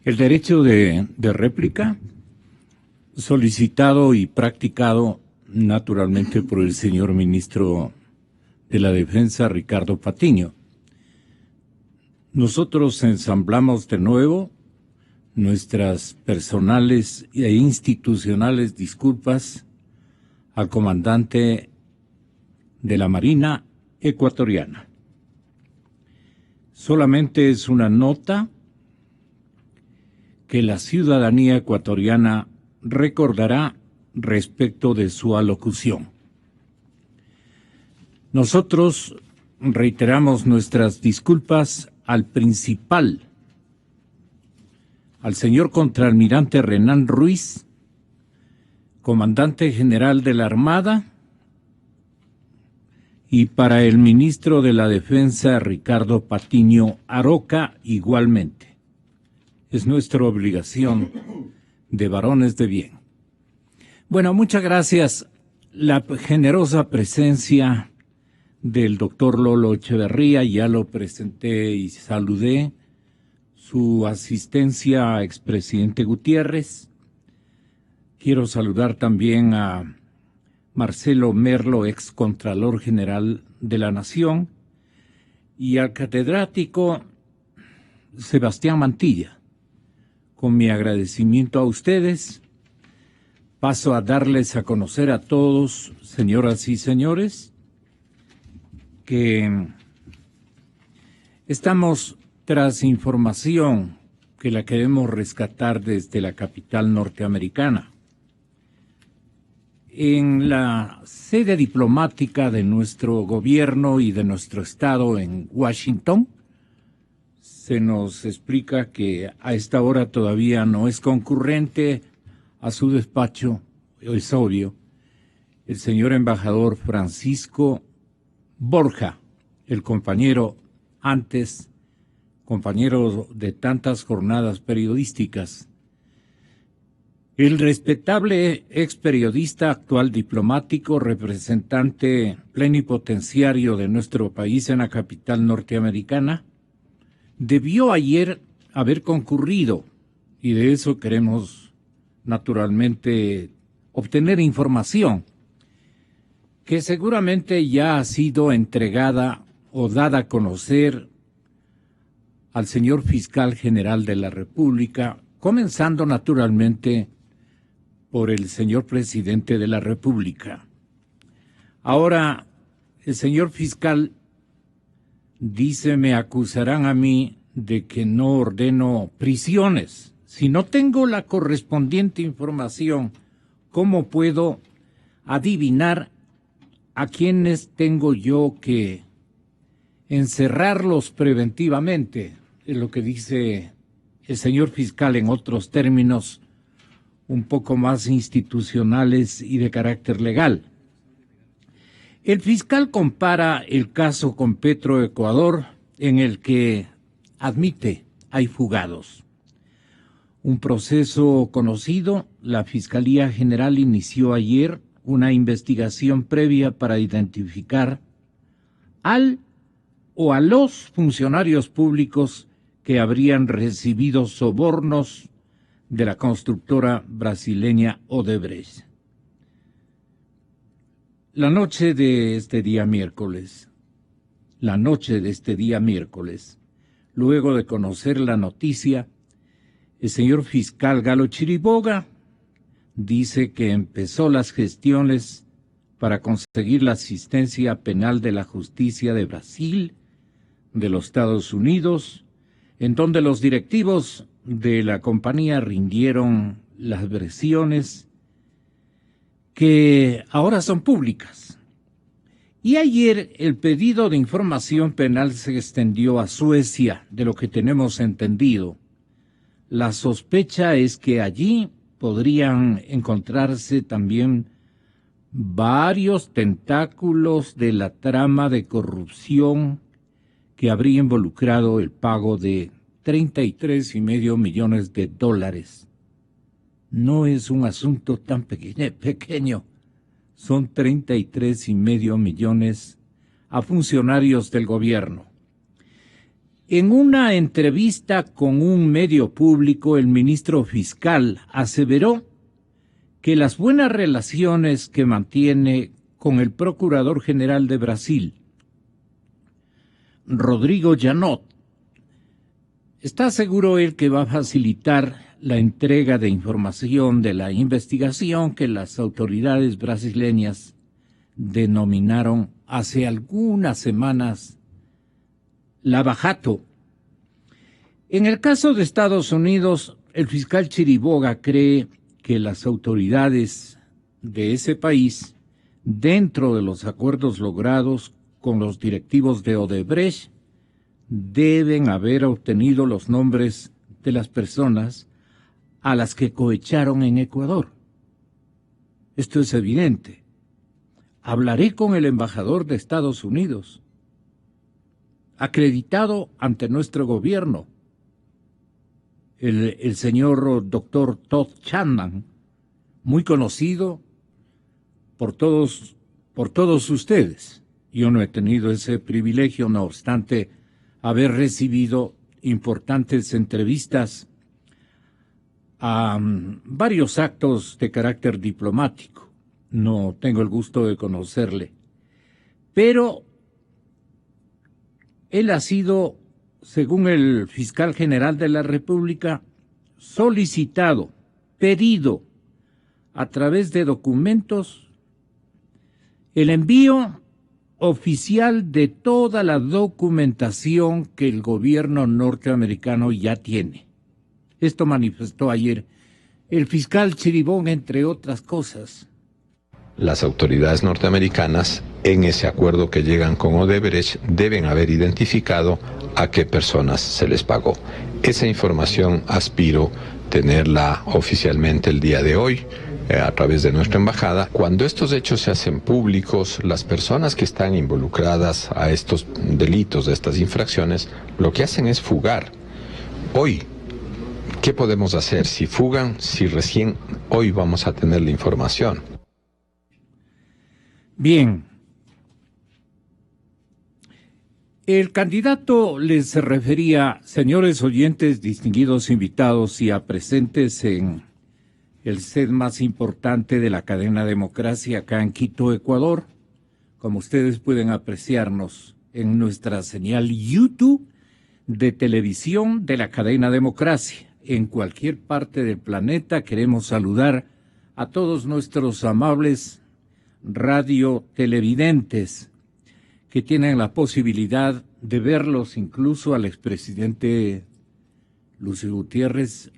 El derecho de réplica, solicitado y practicado naturalmente por el señor ministro de la Defensa, Ricardo Patiño. Nosotros ensamblamos de nuevo nuestras personales e institucionales disculpas al comandante de la Marina ecuatoriana. Solamente es una nota que la ciudadanía ecuatoriana recordará respecto de su alocución. Nosotros reiteramos nuestras disculpas al principal, al señor contraalmirante Renan Ruiz, comandante general de la Armada, y para el ministro de la Defensa, Ricardo Patiño Aroca, igualmente. Es nuestra obligación de varones de bien. Bueno, muchas gracias. La generosa presencia del doctor Lolo Echeverría, ya lo presenté y saludé. Su asistencia, expresidente Gutiérrez. Quiero saludar también a Marcelo Merlo, ex Contralor General de la Nación, y al catedrático Sebastián Mantilla. Con mi agradecimiento a ustedes, paso a darles a conocer a todos, señoras y señores, que estamos tras información que la queremos rescatar desde la capital norteamericana. En la sede diplomática de nuestro gobierno y de nuestro estado en Washington, se nos explica que a esta hora todavía no es concurrente a su despacho, es obvio, el señor embajador Francisco Borja, el compañero de tantas jornadas periodísticas. El respetable ex periodista, actual diplomático, representante plenipotenciario de nuestro país en la capital norteamericana, debió ayer haber concurrido, y de eso queremos naturalmente obtener información, que seguramente ya ha sido entregada o dada a conocer al señor fiscal general de la República, comenzando naturalmente por el señor presidente de la República. Ahora, el señor fiscal dice: me acusarán a mí de que no ordeno prisiones. Si no tengo la correspondiente información, ¿cómo puedo adivinar a quiénes tengo yo que encerrarlos preventivamente? Es lo que dice el señor fiscal en otros términos un poco más institucionales y de carácter legal. El fiscal compara el caso con Petroecuador, en el que admite hay fugados. Un proceso conocido, la Fiscalía General inició ayer una investigación previa para identificar al o a los funcionarios públicos que habrían recibido sobornos de la constructora brasileña Odebrecht. La noche de este día miércoles, luego de conocer la noticia, el señor fiscal Galo Chiriboga dice que empezó las gestiones para conseguir la asistencia penal de la justicia de Brasil, de los Estados Unidos, en donde los directivos de la compañía rindieron las versiones que ahora son públicas. Y ayer el pedido de información penal se extendió a Suecia, de lo que tenemos entendido. La sospecha es que allí podrían encontrarse también varios tentáculos de la trama de corrupción que habría involucrado el pago de $33.5 millones. No es un asunto tan pequeño. Son $33.5 millones a funcionarios del gobierno. En una entrevista con un medio público, el ministro fiscal aseveró que las buenas relaciones que mantiene con el Procurador General de Brasil, Rodrigo Janot, está seguro él que va a facilitar la entrega de información de la investigación que las autoridades brasileñas denominaron hace algunas semanas Lava Jato. En el caso de Estados Unidos, el fiscal Chiriboga cree que las autoridades de ese país, dentro de los acuerdos logrados con los directivos de Odebrecht, deben haber obtenido los nombres de las personas a las que cohecharon en Ecuador. Esto es evidente. Hablaré con el embajador de Estados Unidos, acreditado ante nuestro gobierno, el señor doctor Todd Chandman, muy conocido por todos ustedes. Yo no he tenido ese privilegio, no obstante haber recibido importantes entrevistas a varios actos de carácter diplomático. No tengo el gusto de conocerle, pero él ha sido, según el fiscal general de la República, solicitado, pedido a través de documentos, el envío oficial de toda la documentación que el gobierno norteamericano ya tiene. Esto manifestó ayer el fiscal Chiribón, entre otras cosas. Las autoridades norteamericanas, en ese acuerdo que llegan con Odebrecht, deben haber identificado a qué personas se les pagó. Esa información aspiro tenerla oficialmente el día de hoy, a través de nuestra embajada. Cuando estos hechos se hacen públicos, las personas que están involucradas a estos delitos, a estas infracciones, lo que hacen es fugar. Hoy, ¿qué podemos hacer? Si fugan, si recién hoy vamos a tener la información. Bien. El candidato les refería, señores oyentes, distinguidos invitados y a presentes en el set más importante de la cadena Democracia acá en Quito, Ecuador. Como ustedes pueden apreciarnos en nuestra señal YouTube de televisión de la cadena Democracia. En cualquier parte del planeta queremos saludar a todos nuestros amables radiotelevidentes que tienen la posibilidad de verlos, incluso al expresidente Lucio Gutiérrez.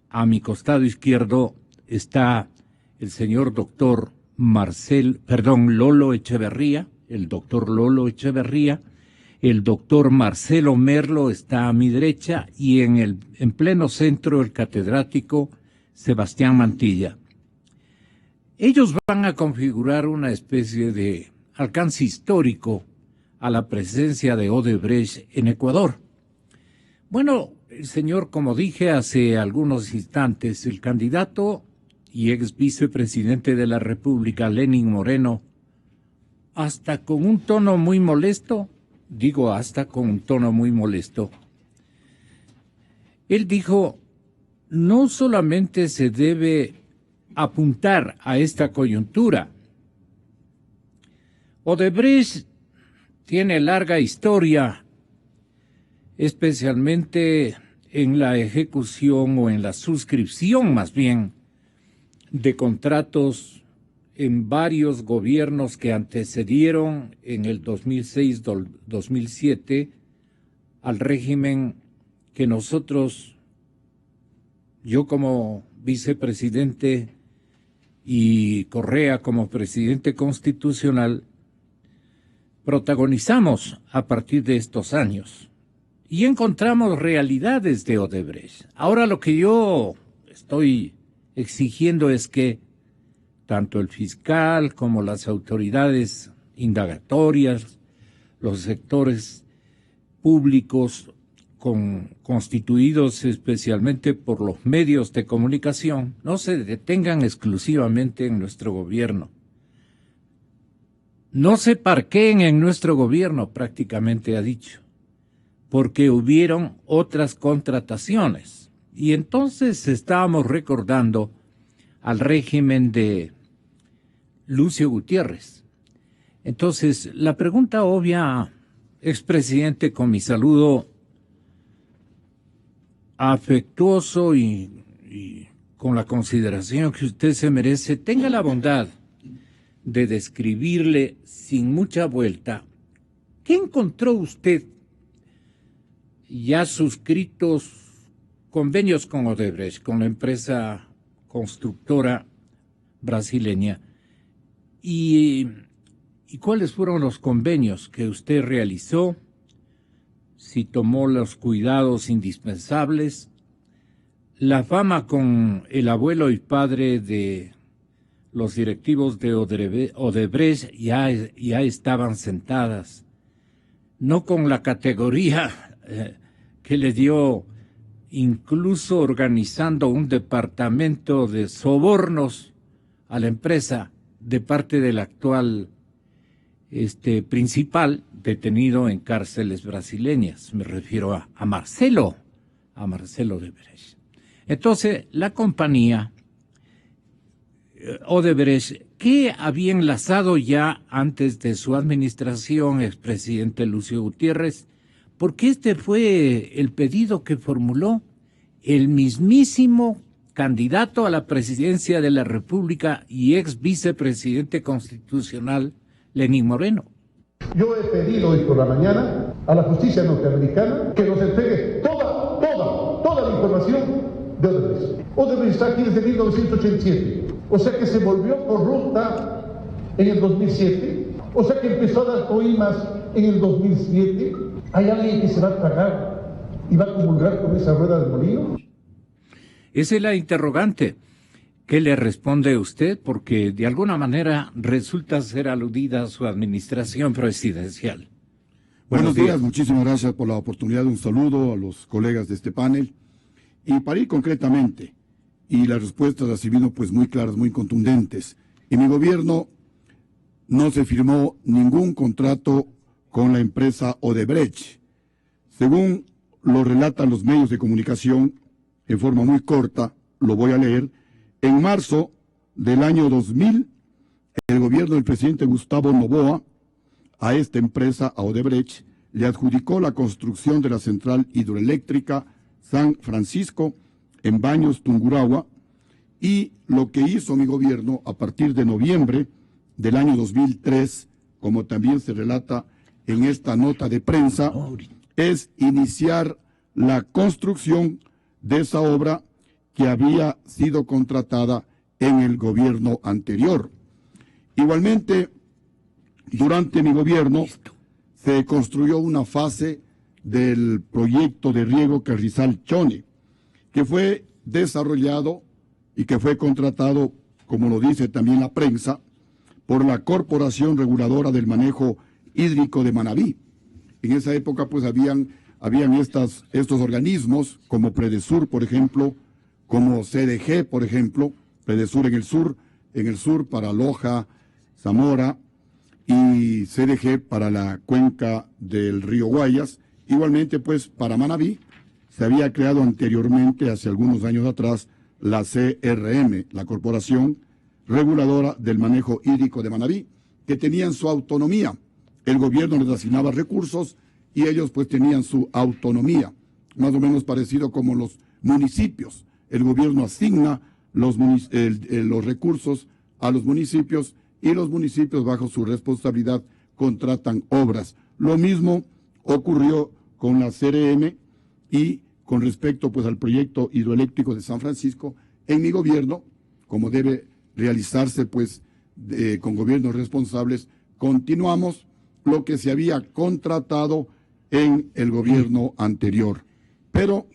A mi costado izquierdo está el señor doctor Lolo Echeverría, el doctor Lolo Echeverría. El doctor Marcelo Merlo está a mi derecha y en pleno centro el catedrático Sebastián Mantilla. Ellos van a configurar una especie de alcance histórico a la presencia de Odebrecht en Ecuador. Bueno, el señor, como dije hace algunos instantes, el candidato y ex vicepresidente de la República, Lenín Moreno, hasta con un tono muy molesto, él dijo, no solamente se debe apuntar a esta coyuntura. Odebrecht tiene larga historia, especialmente en la ejecución o en la suscripción, más bien, de contratos en varios gobiernos que antecedieron en el 2006-2007 al régimen que nosotros, yo como vicepresidente y Correa como presidente constitucional, protagonizamos a partir de estos años y encontramos realidades de Odebrecht. Ahora lo que yo estoy exigiendo es que tanto el fiscal como las autoridades indagatorias, los sectores públicos constituidos especialmente por los medios de comunicación, no se detengan exclusivamente en nuestro gobierno. No se parqueen en nuestro gobierno, prácticamente ha dicho. porque hubieron otras contrataciones. Y entonces estábamos recordando al régimen de Lucio Gutiérrez. Entonces, la pregunta obvia, expresidente, con mi saludo afectuoso y con la consideración que usted se merece, tenga la bondad de describirle sin mucha vuelta qué encontró usted ya suscritos convenios con Odebrecht, con la empresa constructora brasileña, y cuáles fueron los convenios que usted realizó, si tomó los cuidados indispensables. La fama con el abuelo y padre de los directivos de Odebrecht ya estaban sentadas, no con la categoría que le dio, incluso organizando un departamento de sobornos a la empresa de parte del actual principal detenido en cárceles brasileñas. Me refiero a Marcelo Odebrecht. Entonces, la compañía Odebrecht, ¿qué había enlazado ya antes de su administración, expresidente Lucio Gutiérrez? Porque este fue el pedido que formuló el mismísimo candidato a la presidencia de la República y ex vicepresidente constitucional, Lenín Moreno. Yo he pedido hoy por la mañana a la justicia norteamericana que nos entregue toda la información de Odebrecht. Odebrecht está aquí desde 1987, o sea que se volvió corrupta en el 2007, o sea que empezó a dar coimas en el 2007. ¿Hay alguien que se va a tragar y va a comulgar con esa rueda de molino? Esa es la interrogante. ¿Qué le responde usted? Porque de alguna manera resulta ser aludida a su administración presidencial. Buenos días, muchísimas gracias por la oportunidad. Un saludo a los colegas de este panel. Y para ir concretamente, y las respuestas han sido pues muy claras, muy contundentes. En mi gobierno no se firmó ningún contrato con la empresa Odebrecht. Según lo relatan los medios de comunicación, en forma muy corta, lo voy a leer. En marzo del año 2000, el gobierno del presidente Gustavo Noboa a esta empresa, a Odebrecht, le adjudicó la construcción de la central hidroeléctrica San Francisco en Baños, Tungurahua, y lo que hizo mi gobierno a partir de noviembre del año 2003, como también se relata en esta nota de prensa, es iniciar la construcción de esa obra que había sido contratada en el gobierno anterior. Igualmente, durante mi gobierno se construyó una fase del proyecto de riego Carrizal-Chone, que fue desarrollado y que fue contratado, como lo dice también la prensa, por la Corporación Reguladora del Manejo Hídrico de Manabí. En esa época pues habían estos organismos como Predesur, por ejemplo, como CDG, por ejemplo, Predesur en el sur para Loja, Zamora, y CDG para la cuenca del río Guayas. Igualmente, pues, para Manabí se había creado anteriormente, hace algunos años atrás, la CRM, la Corporación Reguladora del Manejo Hídrico de Manabí, que tenían su autonomía. El gobierno les asignaba recursos y ellos pues tenían su autonomía, más o menos parecido como los municipios. El gobierno asigna los recursos a los municipios y los municipios bajo su responsabilidad contratan obras. Lo mismo ocurrió con la CRM y con respecto pues al proyecto hidroeléctrico de San Francisco. En mi gobierno, como debe realizarse pues con gobiernos responsables, continuamos lo que se había contratado en el gobierno anterior. Pero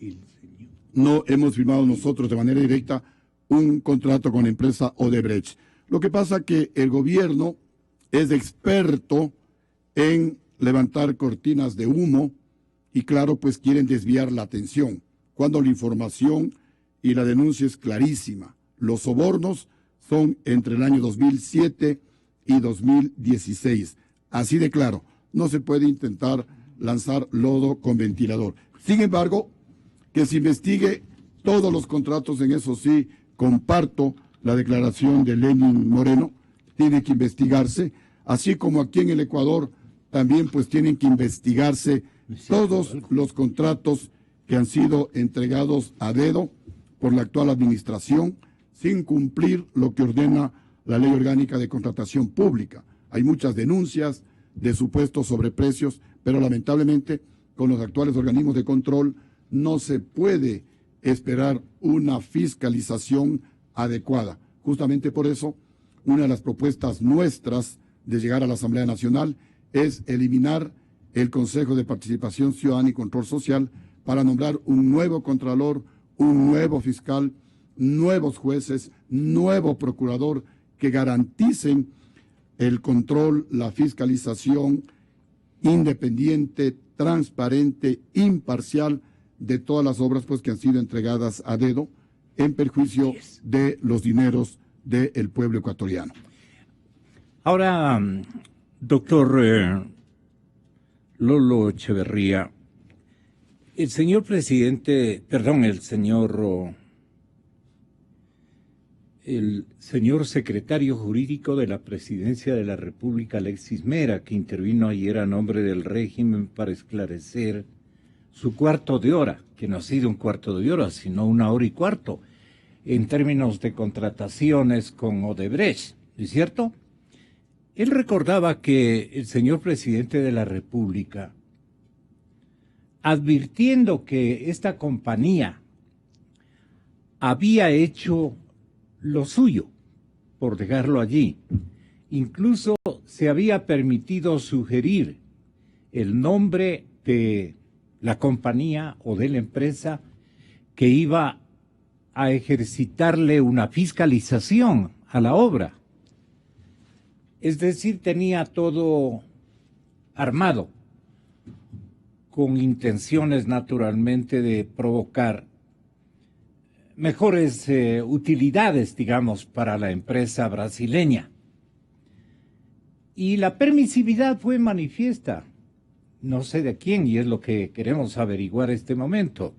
no hemos firmado nosotros de manera directa un contrato con la empresa Odebrecht. Lo que pasa que el gobierno es experto en levantar cortinas de humo y claro, pues quieren desviar la atención, cuando la información y la denuncia es clarísima. Los sobornos son entre el año 2007 y 2016. Así de claro, no se puede intentar lanzar lodo con ventilador. Sin embargo, que se investigue todos los contratos, en eso sí comparto la declaración de Lenin Moreno, tiene que investigarse, así como aquí en el Ecuador también pues tienen que investigarse todos los contratos que han sido entregados a dedo por la actual administración sin cumplir lo que ordena la Ley Orgánica de Contratación Pública. Hay muchas denuncias de supuestos sobreprecios, pero lamentablemente con los actuales organismos de control no se puede esperar una fiscalización adecuada. Justamente por eso, una de las propuestas nuestras de llegar a la Asamblea Nacional es eliminar el Consejo de Participación Ciudadana y Control Social para nombrar un nuevo contralor, un nuevo fiscal, nuevos jueces, nuevo procurador que garanticen el control, la fiscalización independiente, transparente, imparcial de todas las obras pues que han sido entregadas a dedo en perjuicio de los dineros del pueblo ecuatoriano. Ahora, doctor Lolo Echeverría, el señor secretario jurídico de la Presidencia de la República, Alexis Mera, que intervino ayer a nombre del régimen para esclarecer su cuarto de hora, que no ha sido un cuarto de hora, sino 1 hora y cuarto, en términos de contrataciones con Odebrecht, ¿no es cierto? Él recordaba que el señor presidente de la República, advirtiendo que esta compañía había hecho lo suyo, por dejarlo allí, incluso se había permitido sugerir el nombre de la compañía o de la empresa que iba a ejercitarle una fiscalización a la obra. Es decir, tenía todo armado, con intenciones naturalmente de provocar mejores utilidades, digamos, para la empresa brasileña. Y la permisividad fue manifiesta, no sé de quién, y es lo que queremos averiguar este momento.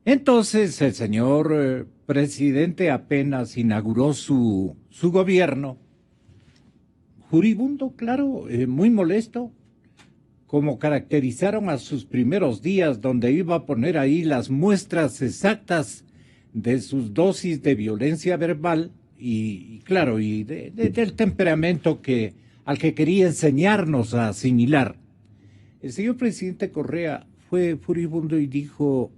Entonces, el señor presidente apenas inauguró su gobierno, furibundo, claro, muy molesto, como caracterizaron a sus primeros días, donde iba a poner ahí las muestras exactas de sus dosis de violencia verbal y claro, y del temperamento al que quería enseñarnos a asimilar. El señor presidente Correa fue furibundo y dijo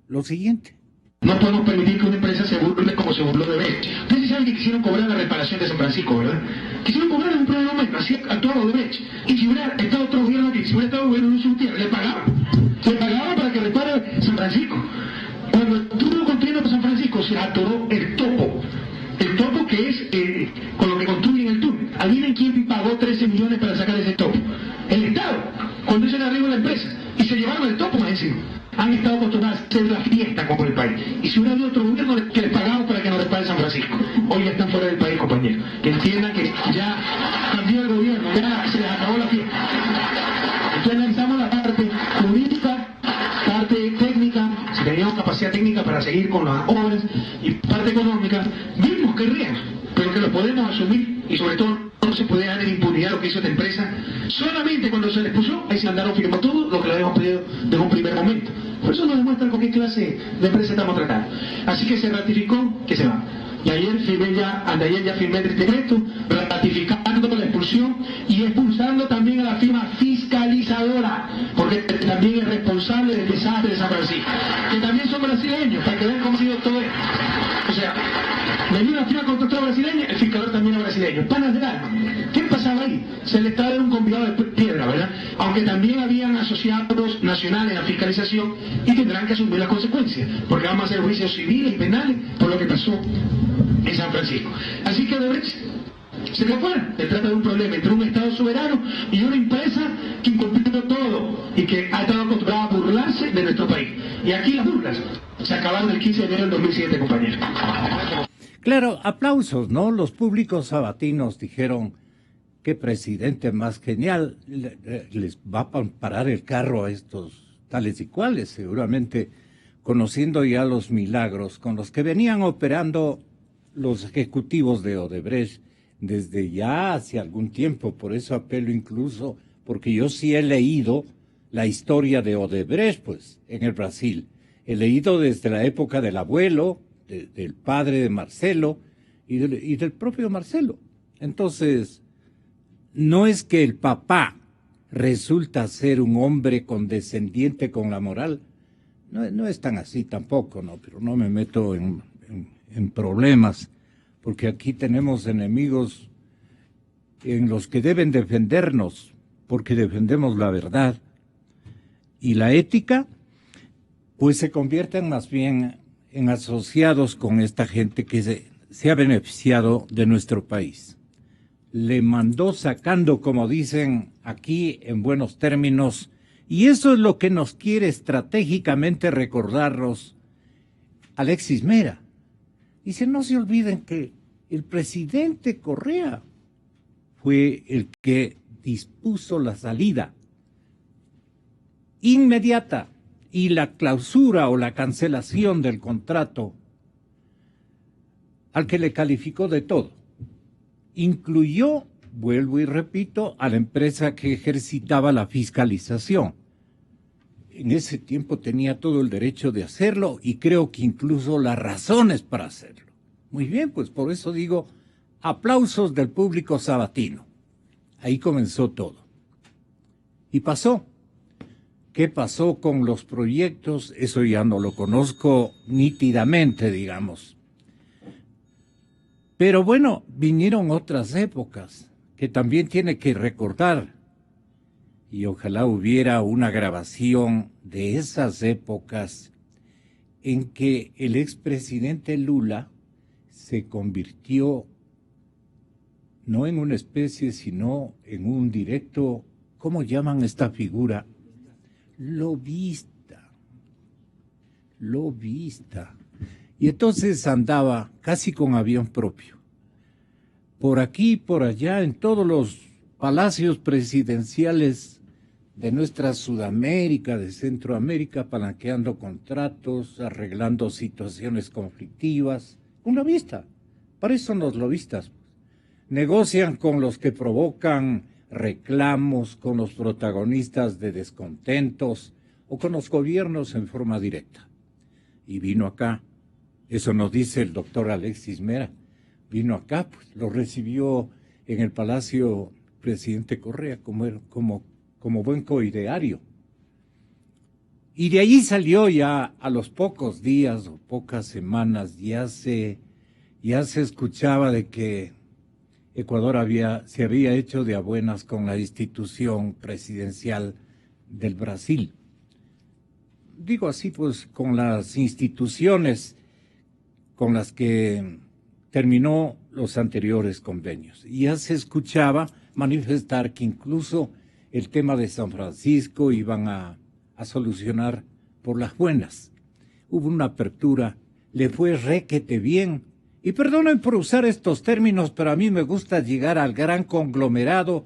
lo siguiente: no podemos permitir que una empresa se burle como se burló de Odebrecht. Ustedes saben que quisieron cobrar la reparación de San Francisco, ¿verdad? Quisieron cobrar en un primer momento, así actuaba Odebrecht. Y si hubiera estado otro gobierno aquí, si hubiera estado el gobierno de Luis Gutiérrez, le pagaban para que repare San Francisco. Cuando estuvo construyendo San Francisco, se atoró el topo que es con lo que construyen el túnel. ¿Adivinen quién pagó 13 millones para sacar ese topo? El Estado, cuando hizo el arreglo de la empresa. Y se llevaron el topo más encima. Han estado acostumbrados a hacer la fiesta como el país. Y si hubiera habido otro gobierno que les pagaba para que nos repare San Francisco. Hoy ya están fuera del país, compañeros. Que entiendan que ya cambió el gobierno, ya se les acabó la fiesta. Entonces analizamos la parte jurídica, parte técnica, si teníamos capacidad técnica para seguir con las obras, y parte económica, vimos que es real, pero que lo podemos asumir, y sobre todo no se puede dar en impunidad lo que hizo esta empresa. Solamente cuando se les puso, ahí se mandaron firmar todo lo que le habíamos pedido desde un primer momento. Por eso nos demuestra con qué clase de empresa estamos tratando. Así que se ratificó que se va. Y anteayer ya firmé el decreto ratificando la expulsión y expulsando también a la firma fiscalizadora, porque también es responsable del desastre de San Francisco, que también son brasileños, para que vean cómo ha sido todo esto. O sea, venía una firma constructora brasileña, el fiscador también es brasileño. Panas del alma. ¿Qué pasaba ahí? Se le estaba dando un convidado de piedra, ¿verdad? Aunque también habían asociados nacionales a fiscalización y tendrán que asumir las consecuencias, porque vamos a hacer juicios civiles y penales por lo que pasó en San Francisco. Así que Odebrecht se le fue. Se trata de un problema entre un Estado soberano y una empresa que incumplió todo y que ha estado acostumbrada a burlarse de nuestro país. Y aquí las burlas se acabaron el 15 de enero del 2007, compañeros. Claro, aplausos, ¿no? Los públicos sabatinos dijeron, qué presidente más genial, les va a parar el carro a estos tales y cuales, seguramente conociendo ya los milagros con los que venían operando los ejecutivos de Odebrecht desde ya hace algún tiempo. Por eso apelo incluso, porque yo sí he leído la historia de Odebrecht, pues, en el Brasil. He leído desde la época del abuelo, del padre de Marcelo y del propio Marcelo. Entonces, no es que el papá resulta ser un hombre condescendiente con la moral. No es tan así tampoco, ¿no? Pero no me meto en problemas, porque aquí tenemos enemigos en los que deben defendernos, porque defendemos la verdad. Y la ética, pues se convierten más bien en asociados con esta gente que se ha beneficiado de nuestro país. Le mandó sacando, como dicen aquí en buenos términos, y eso es lo que nos quiere estratégicamente recordarnos Alexis Mera. Dice, no se olviden que el presidente Correa fue el que dispuso la salida inmediata y la clausura o la cancelación del contrato al que le calificó de todo. Incluyó, vuelvo y repito, a la empresa que ejercitaba la fiscalización. En ese tiempo tenía todo el derecho de hacerlo y creo que incluso las razones para hacerlo. Muy bien, pues por eso digo, aplausos del público sabatino. Ahí comenzó todo. Y pasó. ¿Qué pasó con los proyectos? Eso ya no lo conozco nítidamente, digamos. Pero bueno, vinieron otras épocas que también tiene que recordar. Y ojalá hubiera una grabación de esas épocas en que el expresidente Lula se convirtió no en una especie, sino en un directo, ¿cómo llaman esta figura? Lobista. Y entonces andaba casi con avión propio, por aquí y por allá, en todos los palacios presidenciales de nuestra Sudamérica, de Centroamérica, palanqueando contratos, arreglando situaciones conflictivas. Un lobista, para eso son los lobistas. Negocian con los que provocan reclamos, con los protagonistas de descontentos o con los gobiernos en forma directa. Y vino acá, eso nos dice el doctor Alexis Mera, vino acá, pues lo recibió en el Palacio presidente Correa como buen coideario. Y de allí salió ya a los pocos días o pocas semanas, ya se escuchaba de que Ecuador se había hecho de a buenas con la institución presidencial del Brasil. Digo así, pues, con las instituciones con las que terminó los anteriores convenios. Y ya se escuchaba manifestar que incluso el tema de San Francisco iban a solucionar por las buenas. Hubo una apertura, le fue requete bien. Y perdonen por usar estos términos, pero a mí me gusta llegar al gran conglomerado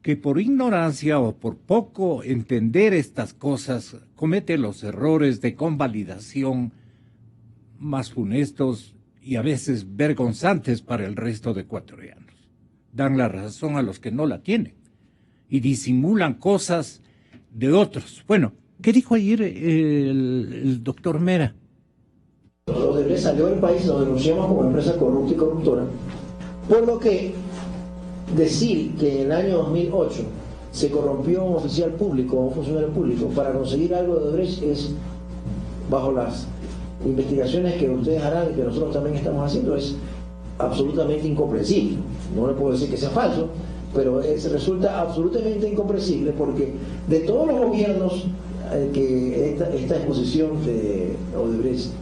que por ignorancia o por poco entender estas cosas comete los errores de convalidación más funestos y a veces vergonzantes para el resto de ecuatorianos. Dan la razón a los que no la tienen y disimulan cosas de otros. Bueno, ¿qué dijo ayer el doctor Mera? Odebrecht salió del país, lo denunciamos como empresa corrupta y corruptora, por lo que decir que en el año 2008 se corrompió un oficial público o un funcionario público para conseguir algo de Odebrecht es, bajo las investigaciones que ustedes harán y que nosotros también estamos haciendo, es absolutamente incomprensible. No le puedo decir que sea falso, pero resulta absolutamente incomprensible porque de todos los gobiernos que esta exposición de Odebrecht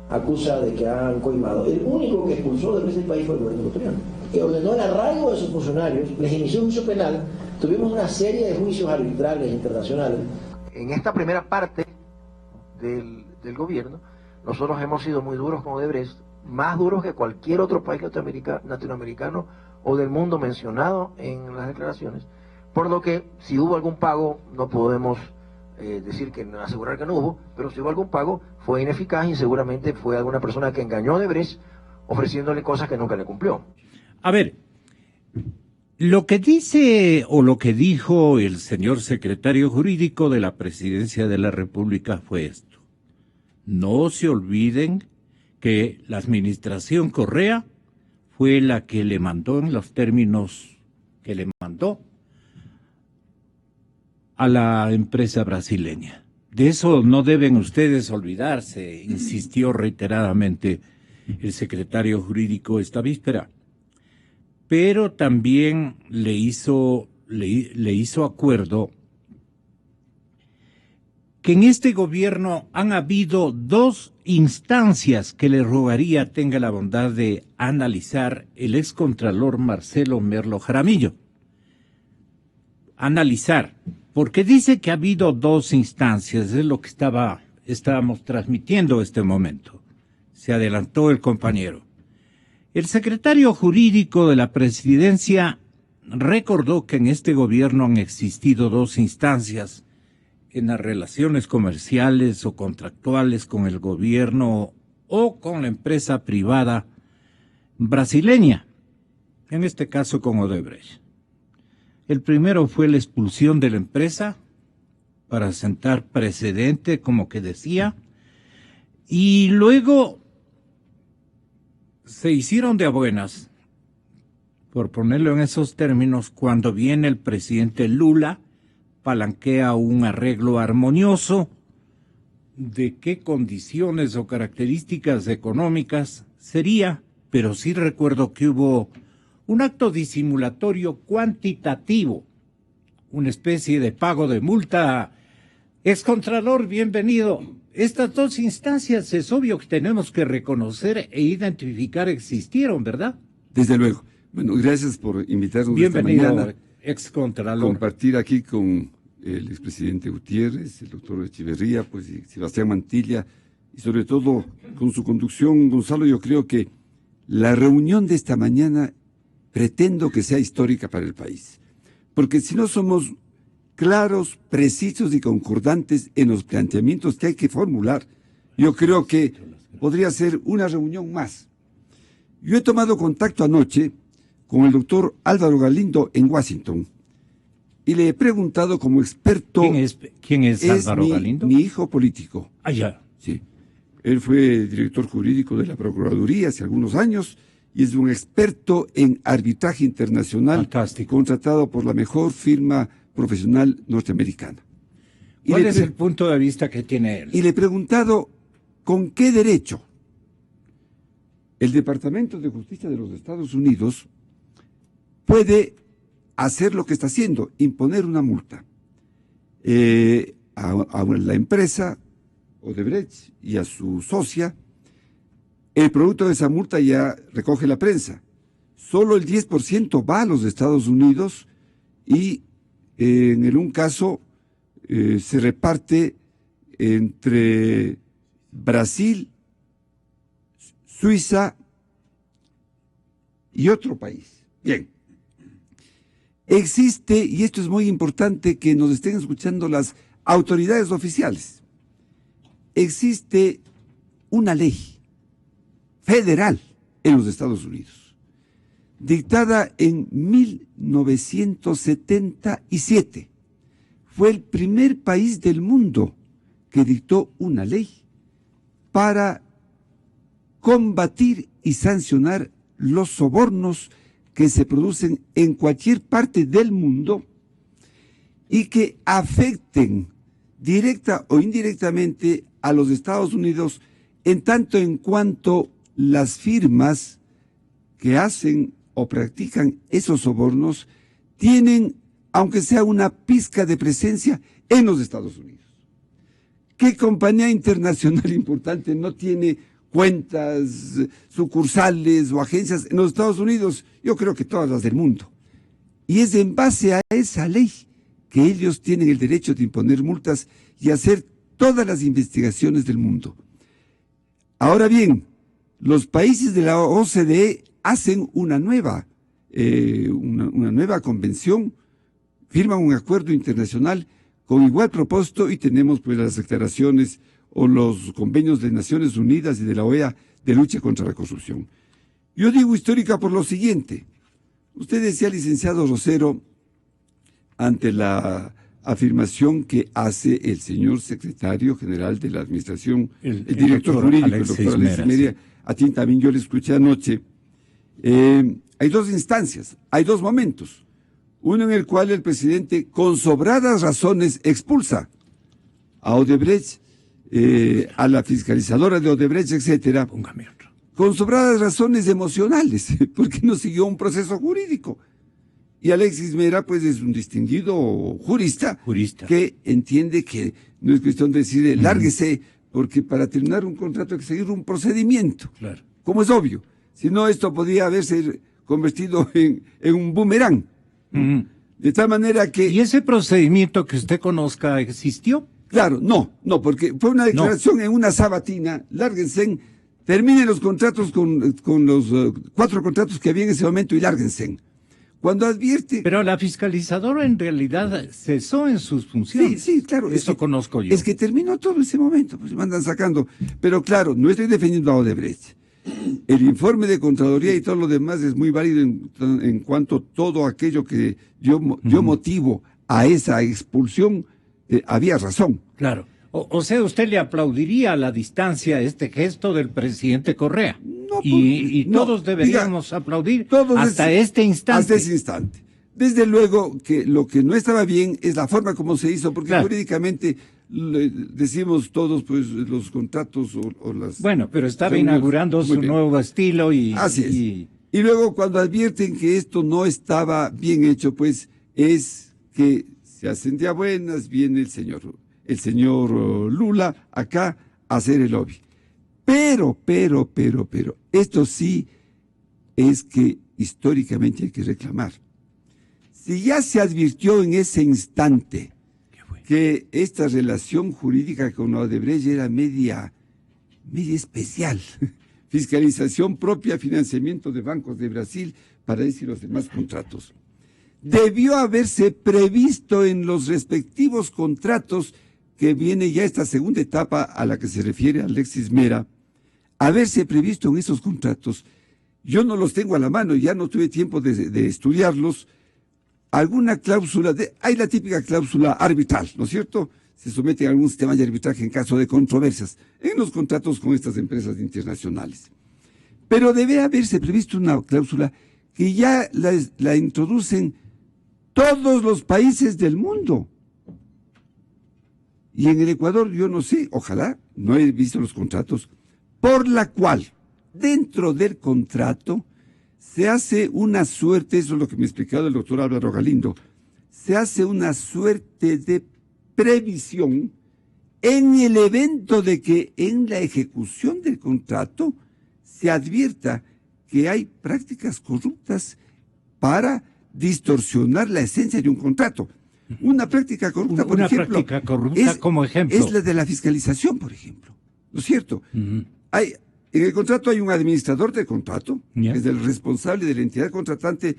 acusa de que han coimado, el único que expulsó Odebrecht del país fue el gobierno ecuatoriano, que ordenó el arraigo de sus funcionarios, les inició un juicio penal, tuvimos una serie de juicios arbitrales internacionales. En esta primera parte del gobierno, nosotros hemos sido muy duros con Odebrecht, más duros que cualquier otro país latinoamericano o del mundo mencionado en las declaraciones, por lo que si hubo algún pago no podemos asegurar que no hubo, pero si hubo algún pago fue ineficaz y seguramente fue alguna persona que engañó a Odebrecht ofreciéndole cosas que nunca le cumplió. A ver, lo que dice o lo que dijo el señor secretario jurídico de la Presidencia de la República fue esto: no se olviden que la administración Correa fue la que le mandó en los términos que le mandó a la empresa brasileña. De eso no deben ustedes olvidarse, insistió reiteradamente el secretario jurídico esta víspera. Pero también le hizo acuerdo que en este gobierno han habido 2 instancias que le rogaría tenga la bondad de analizar el excontralor Marcelo Merlo Jaramillo. Analizar, porque dice que ha habido 2 instancias, es lo que estábamos transmitiendo este momento. Se adelantó el compañero. El secretario jurídico de la Presidencia recordó que en este gobierno han existido 2 instancias en las relaciones comerciales o contractuales con el gobierno o con la empresa privada brasileña, en este caso con Odebrecht. El primero fue la expulsión de la empresa para sentar precedente, como que decía, y luego se hicieron de a buenas, por ponerlo en esos términos, cuando viene el presidente Lula, palanquea un arreglo armonioso de qué condiciones o características económicas sería, pero sí recuerdo que hubo un acto disimulatorio cuantitativo, una especie de pago de multa. Excontralor, bienvenido. Estas 2 instancias es obvio que tenemos que reconocer e identificar existieron, ¿verdad? Desde luego. Bueno, gracias por invitarnos bienvenido, esta mañana. Excontralor. Compartir aquí con el expresidente Gutiérrez, el doctor Echeverría, pues y Sebastián Mantilla, y sobre todo con su conducción, Gonzalo. Yo creo que la reunión de esta mañana pretendo que sea histórica para el país, porque si no somos claros, precisos y concordantes en los planteamientos que hay que formular, yo creo que podría ser una reunión más. Yo he tomado contacto anoche con el doctor Álvaro Galindo en Washington y le he preguntado como experto... ¿Quién es Álvaro Galindo? Mi hijo político. Ah, ya. Sí. Él fue director jurídico de la Procuraduría hace algunos años y es un experto en arbitraje internacional. Fantástico. Contratado por la mejor firma profesional norteamericana. ¿Cuál es el punto de vista que tiene él? Y le he preguntado con qué derecho el Departamento de Justicia de los Estados Unidos puede hacer lo que está haciendo, imponer una multa a la empresa Odebrecht y a su socia. El producto de esa multa ya recoge la prensa. Solo el 10% va a los Estados Unidos y en un caso se reparte entre Brasil, Suiza y otro país. Bien. Existe, y esto es muy importante que nos estén escuchando las autoridades oficiales, existe una ley federal en los Estados Unidos, dictada en 1977. Fue el primer país del mundo que dictó una ley para combatir y sancionar los sobornos que se producen en cualquier parte del mundo y que afecten directa o indirectamente a los Estados Unidos en tanto en cuanto las firmas que hacen o practican esos sobornos tienen, aunque sea una pizca de presencia en los Estados Unidos. ¿Qué compañía internacional importante no tiene cuentas, sucursales o agencias en los Estados Unidos? Yo creo que todas las del mundo. Y es en base a esa ley que ellos tienen el derecho de imponer multas y hacer todas las investigaciones del mundo. Ahora bien, los países de la OCDE hacen una nueva una nueva convención, firman un acuerdo internacional con igual propósito y tenemos pues las declaraciones o los convenios de Naciones Unidas y de la OEA de lucha contra la corrupción. Yo digo histórica por lo siguiente. Usted decía, licenciado Rosero, ante la afirmación que hace el señor secretario general de la Administración, el director jurídico, el doctor Alexis Mera, a quien también yo le escuché anoche, hay dos instancias, hay dos momentos. Uno en el cual el presidente, con sobradas razones, expulsa a Odebrecht, a la fiscalizadora de Odebrecht, etcétera, Póngame otro. con sobradas razones emocionales, porque no siguió un proceso jurídico. Y Alexis Mera, pues, es un distinguido jurista que entiende que no es cuestión de decir, lárguese, porque para terminar un contrato hay que seguir un procedimiento, claro, como es obvio. Si no, esto podría haberse convertido en un boomerang. De tal manera que... ¿Y ese procedimiento que usted conozca existió? Claro, no, porque fue una declaración en una sabatina, lárguense, terminen los contratos con los 4 contratos que había en ese momento y lárguense. Cuando advierte... Pero la fiscalizadora en realidad cesó en sus funciones. Sí, claro. Eso conozco yo. Es que terminó todo ese momento, pues me andan sacando. Pero claro, no estoy defendiendo a Odebrecht. El informe de Contraloría y todo lo demás es muy válido en cuanto a todo aquello que yo motivo a esa expulsión, había razón. Claro. O sea, usted le aplaudiría a la distancia este gesto del presidente Correa. No, todos deberíamos aplaudir hasta este instante. Hasta ese instante. Desde luego que lo que no estaba bien es la forma como se hizo, porque jurídicamente decimos todos pues los contratos o las... Bueno, pero estaba inaugurando su nuevo estilo y... Así es. Y luego cuando advierten que esto no estaba bien hecho, pues es que se hacen de a buenas, viene el señor Lula acá a hacer el lobby. Pero, esto sí es que históricamente hay que reclamar. Si ya se advirtió en ese instante que esta relación jurídica con Odebrecht era media especial, fiscalización propia, financiamiento de bancos de Brasil, para decir los demás contratos, debió haberse previsto en los respectivos contratos, que viene ya esta segunda etapa a la que se refiere Alexis Mera, haberse previsto en esos contratos. Yo no los tengo a la mano, ya no tuve tiempo de estudiarlos. Alguna cláusula, hay la típica cláusula arbitral, ¿no es cierto? Se somete a algún sistema de arbitraje en caso de controversias en los contratos con estas empresas internacionales. Pero debe haberse previsto una cláusula que ya la introducen todos los países del mundo. Y en el Ecuador, yo no sé, ojalá, no he visto los contratos, por la cual, dentro del contrato, se hace una suerte, eso es lo que me ha explicado el doctor Álvaro Galindo, se hace una suerte de previsión en el evento de que en la ejecución del contrato se advierta que hay prácticas corruptas para distorsionar la esencia de un contrato. Una práctica corrupta, por ejemplo, como ejemplo, es la de la fiscalización, por ejemplo. ¿No es cierto? En el contrato hay un administrador del contrato, que es el responsable de la entidad contratante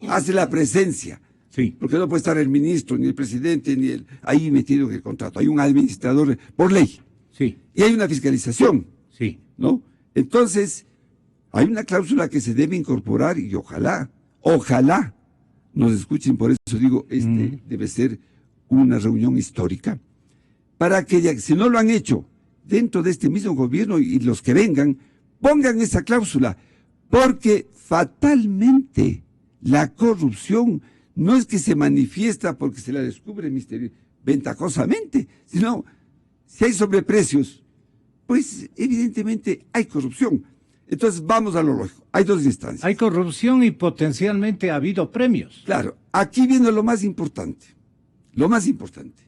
hace la presencia. Sí. Porque no puede estar el ministro, ni el presidente, ni ahí metido en el contrato. Hay un administrador por ley. Sí. Y hay una fiscalización. Sí. ¿No? Entonces, hay una cláusula que se debe incorporar y ojalá nos escuchen, por eso digo, debe ser una reunión histórica, para que, si no lo han hecho dentro de este mismo gobierno y los que vengan, pongan esa cláusula, porque fatalmente la corrupción no es que se manifiesta porque se la descubre ventajosamente, sino si hay sobreprecios, pues evidentemente hay corrupción. Entonces vamos a lo lógico. Hay dos instancias. Hay corrupción y potencialmente ha habido premios. Claro, aquí viene lo más importante. Lo más importante.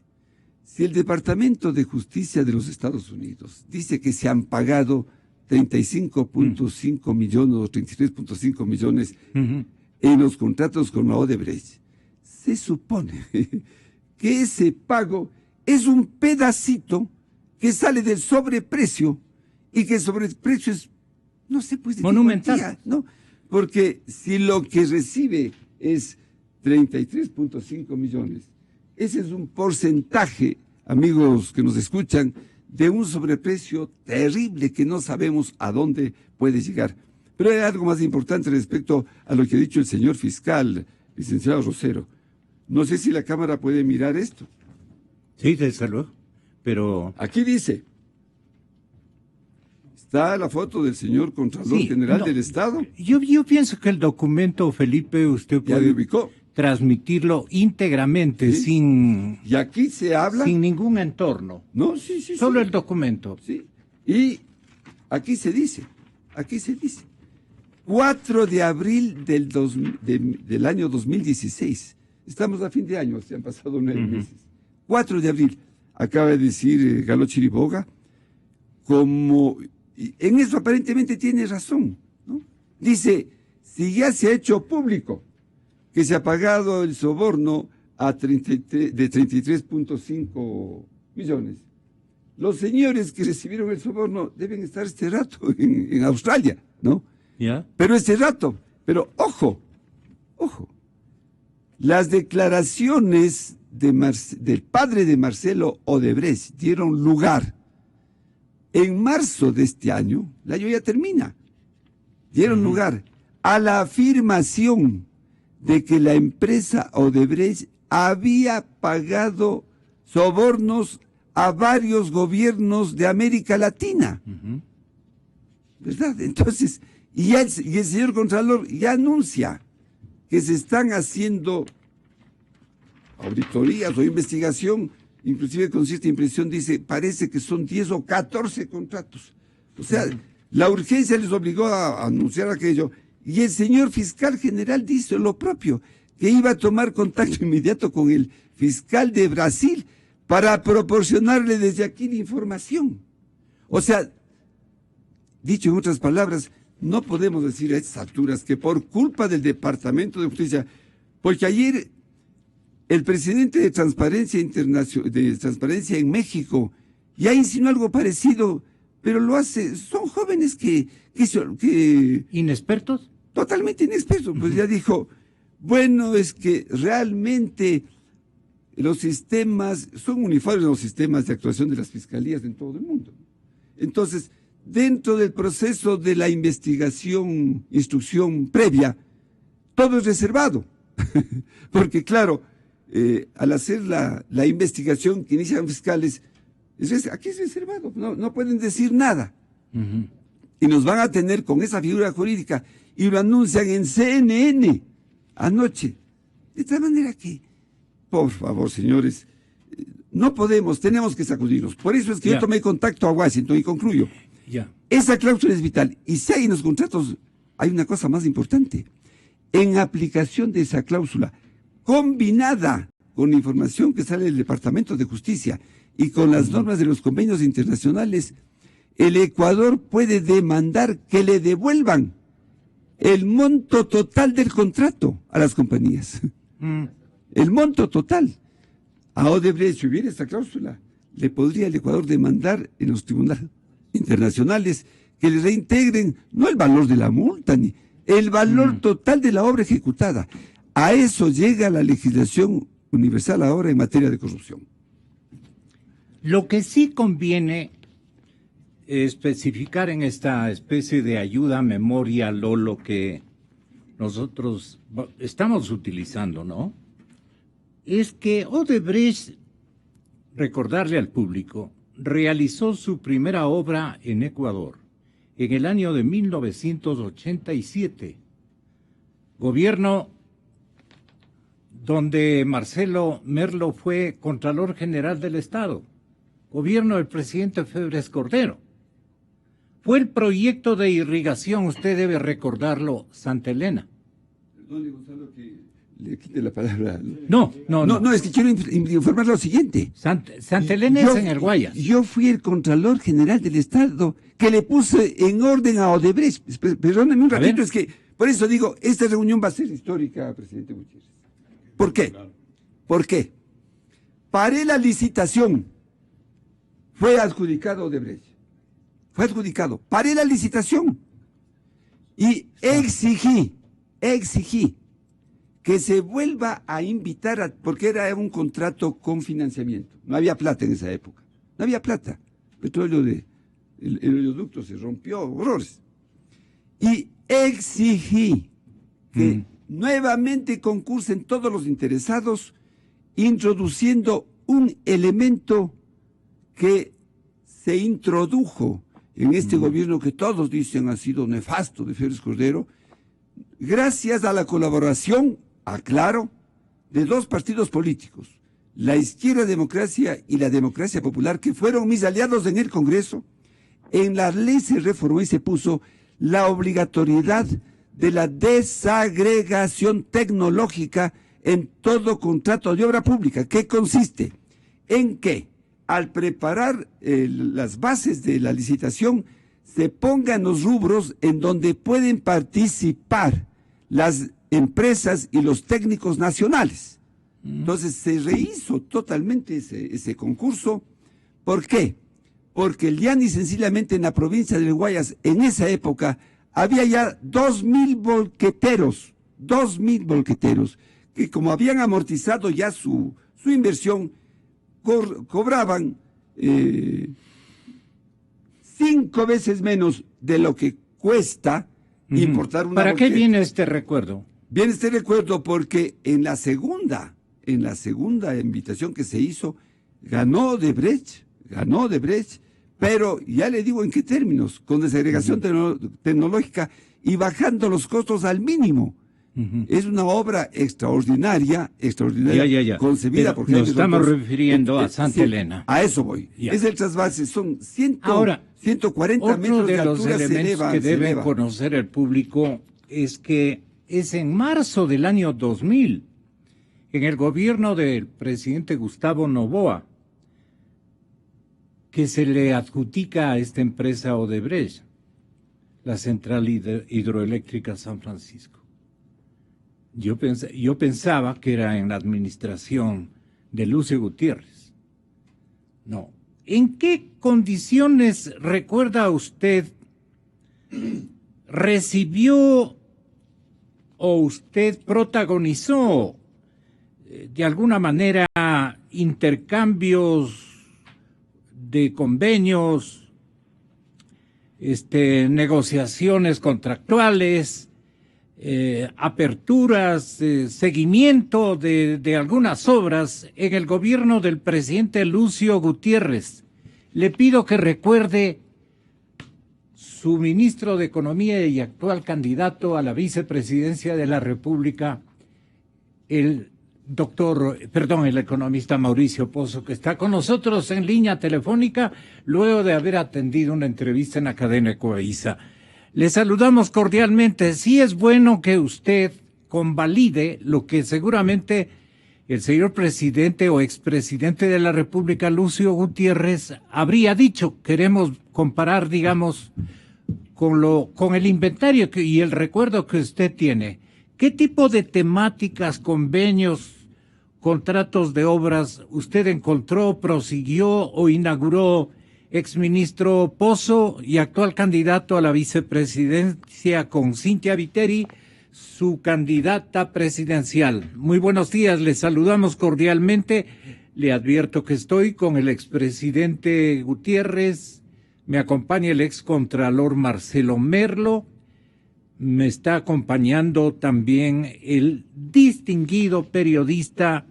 Si el Departamento de Justicia de los Estados Unidos dice que se han pagado 35.5 millones o 33.5 millones en los contratos con la Odebrecht, se supone que ese pago es un pedacito que sale del sobreprecio y que el sobreprecio es, no sé, pues de monumental. ¿no? Porque si lo que recibe es 33.5 millones, ese es un porcentaje, amigos que nos escuchan, de un sobreprecio terrible que no sabemos a dónde puede llegar. Pero hay algo más importante respecto a lo que ha dicho el señor fiscal, licenciado Rosero. No sé si la Cámara puede mirar esto. Sí, desde luego, pero... Aquí dice, está la foto del señor Contralor General del Estado. Yo pienso que el documento, Felipe, usted Ya puede lo ubicó. transmitirlo íntegramente, Sí. sin Y aquí se habla... sin ningún entorno. No, sí. Solo el documento. Sí. Y aquí se dice, 4 de abril del año 2016. Estamos a fin de año, se han pasado 9 meses. 4 de abril, acaba de decir Galo Chiriboga, y en eso aparentemente tiene razón, ¿no? Dice, si ya se ha hecho público que se ha pagado el soborno de 33.5 millones, los señores que recibieron el soborno deben estar este rato en Australia, ¿no? ¿Ya? Pero ojo, las declaraciones del padre de Marcelo Odebrecht dieron lugar en marzo de este año, el año ya termina, dieron lugar a la afirmación de que la empresa Odebrecht había pagado sobornos a varios gobiernos de América Latina. ¿Verdad? Entonces, y el señor Contralor ya anuncia que se están haciendo auditorías o investigación, inclusive con cierta impresión dice, parece que son 10 o 14 contratos. O sea, la urgencia les obligó a anunciar aquello, y el señor fiscal general dice lo propio, que iba a tomar contacto inmediato con el fiscal de Brasil para proporcionarle desde aquí la información. O sea, dicho en otras palabras, no podemos decir a estas alturas que por culpa del Departamento de Justicia, porque ayer el presidente de Transparencia en México ya insinuó algo parecido, pero lo hace, son jóvenes que ¿Inexpertos? Totalmente inexpertos, pues ya dijo, bueno, es que realmente los sistemas son uniformes, los sistemas de actuación de las fiscalías en todo el mundo. Entonces, dentro del proceso de la investigación, instrucción previa, todo es reservado. Porque claro, al hacer la investigación que inician fiscales, aquí es reservado, no pueden decir nada. Y nos van a tener con esa figura jurídica, y lo anuncian en CNN anoche. De tal manera que, por favor, señores, no podemos, tenemos que sacudirnos. Por eso es que yo tomé contacto a Washington y concluyo. Esa cláusula es vital. Y si hay en los contratos, hay una cosa más importante. En aplicación de esa cláusula, combinada con la información que sale del Departamento de Justicia y con las normas de los convenios internacionales, el Ecuador puede demandar que le devuelvan el monto total del contrato a las compañías. El monto total. A Odebrecht, si hubiera esta cláusula, le podría el Ecuador demandar en los tribunales internacionales que le reintegren no el valor de la multa, ni el valor total de la obra ejecutada. A eso llega la legislación universal ahora en materia de corrupción. Lo que sí conviene especificar en esta especie de ayuda memoria, lo que nosotros estamos utilizando, ¿no? Es que Odebrecht, recordarle al público, realizó su primera obra en Ecuador en el año de 1987. Gobierno donde Marcelo Merlo fue Contralor General del Estado. Gobierno del presidente Febres Cordero. Fue el proyecto de irrigación, usted debe recordarlo, Santa Elena. Perdón, Gonzalo, que le quite la palabra. No, es que quiero informar lo siguiente. Santa Elena es en el Guayas. Yo fui el Contralor General del Estado que le puse en orden a Odebrecht. Perdóname un ratito, es que por eso digo, esta reunión va a ser histórica, presidente Gutiérrez. ¿Por qué? ¿Por qué? Paré la licitación. Fue adjudicado Odebrecht. Fue adjudicado. Paré la licitación. Y exigí que se vuelva a invitar, porque era un contrato con financiamiento. No había plata en esa época. No había plata. Petróleo el oleoducto se rompió, horrores. Y exigí que nuevamente concursen todos los interesados, introduciendo un elemento que se introdujo en este gobierno que todos dicen ha sido nefasto de Félix Cordero, gracias a la colaboración, aclaro, de dos partidos políticos, la Izquierda Democracia y la Democracia Popular, que fueron mis aliados en el Congreso. En la ley se reformó y se puso la obligatoriedad de la desagregación tecnológica en todo contrato de obra pública. ¿Qué consiste? En que al preparar las bases de la licitación se pongan los rubros en donde pueden participar las empresas y los técnicos nacionales. Entonces se rehizo totalmente ese concurso. ¿Por qué? Porque ya ni sencillamente en la provincia del Guayas, en esa época, había ya 2.000 volqueteros, que como habían amortizado ya su inversión, cobraban 5 veces menos de lo que cuesta importar una ¿Para volqueta. qué viene este recuerdo? Viene este recuerdo porque en la segunda invitación que se hizo, ganó Odebrecht, pero ya le digo en qué términos, con desagregación tecnológica y bajando los costos al mínimo. Es una obra extraordinaria, concebida por nos estamos refiriendo a Santa Elena. A eso voy. Ya. Es el trasvase, son 140 metros de altura. Otro de los elementos que debe conocer el público es que es en marzo del año 2000, en el gobierno del presidente Gustavo Noboa, que se le adjudica a esta empresa Odebrecht, la Central Hidroeléctrica San Francisco. Yo pensaba que era en la administración de Lucio Gutiérrez. No. ¿En qué condiciones, recuerda usted, recibió o usted protagonizó de alguna manera intercambios de convenios, negociaciones contractuales, aperturas, seguimiento de algunas obras en el gobierno del presidente Lucio Gutiérrez? Le pido que recuerde su ministro de Economía y actual candidato a la vicepresidencia de la República, el economista Mauricio Pozo, que está con nosotros en línea telefónica luego de haber atendido una entrevista en la cadena Ecoavisa. Le saludamos cordialmente. Sí es bueno que usted convalide lo que seguramente el señor presidente o expresidente de la República, Lucio Gutiérrez, habría dicho. Queremos comparar, digamos, con el inventario y el recuerdo que usted tiene. ¿Qué tipo de temáticas, convenios, contratos de obras usted encontró, prosiguió o inauguró, exministro Pozo y actual candidato a la vicepresidencia con Cynthia Viteri, su candidata presidencial? Muy buenos días, le saludamos cordialmente. Le advierto que estoy con el expresidente Gutiérrez, me acompaña el excontralor Marcelo Merlo, me está acompañando también el distinguido periodista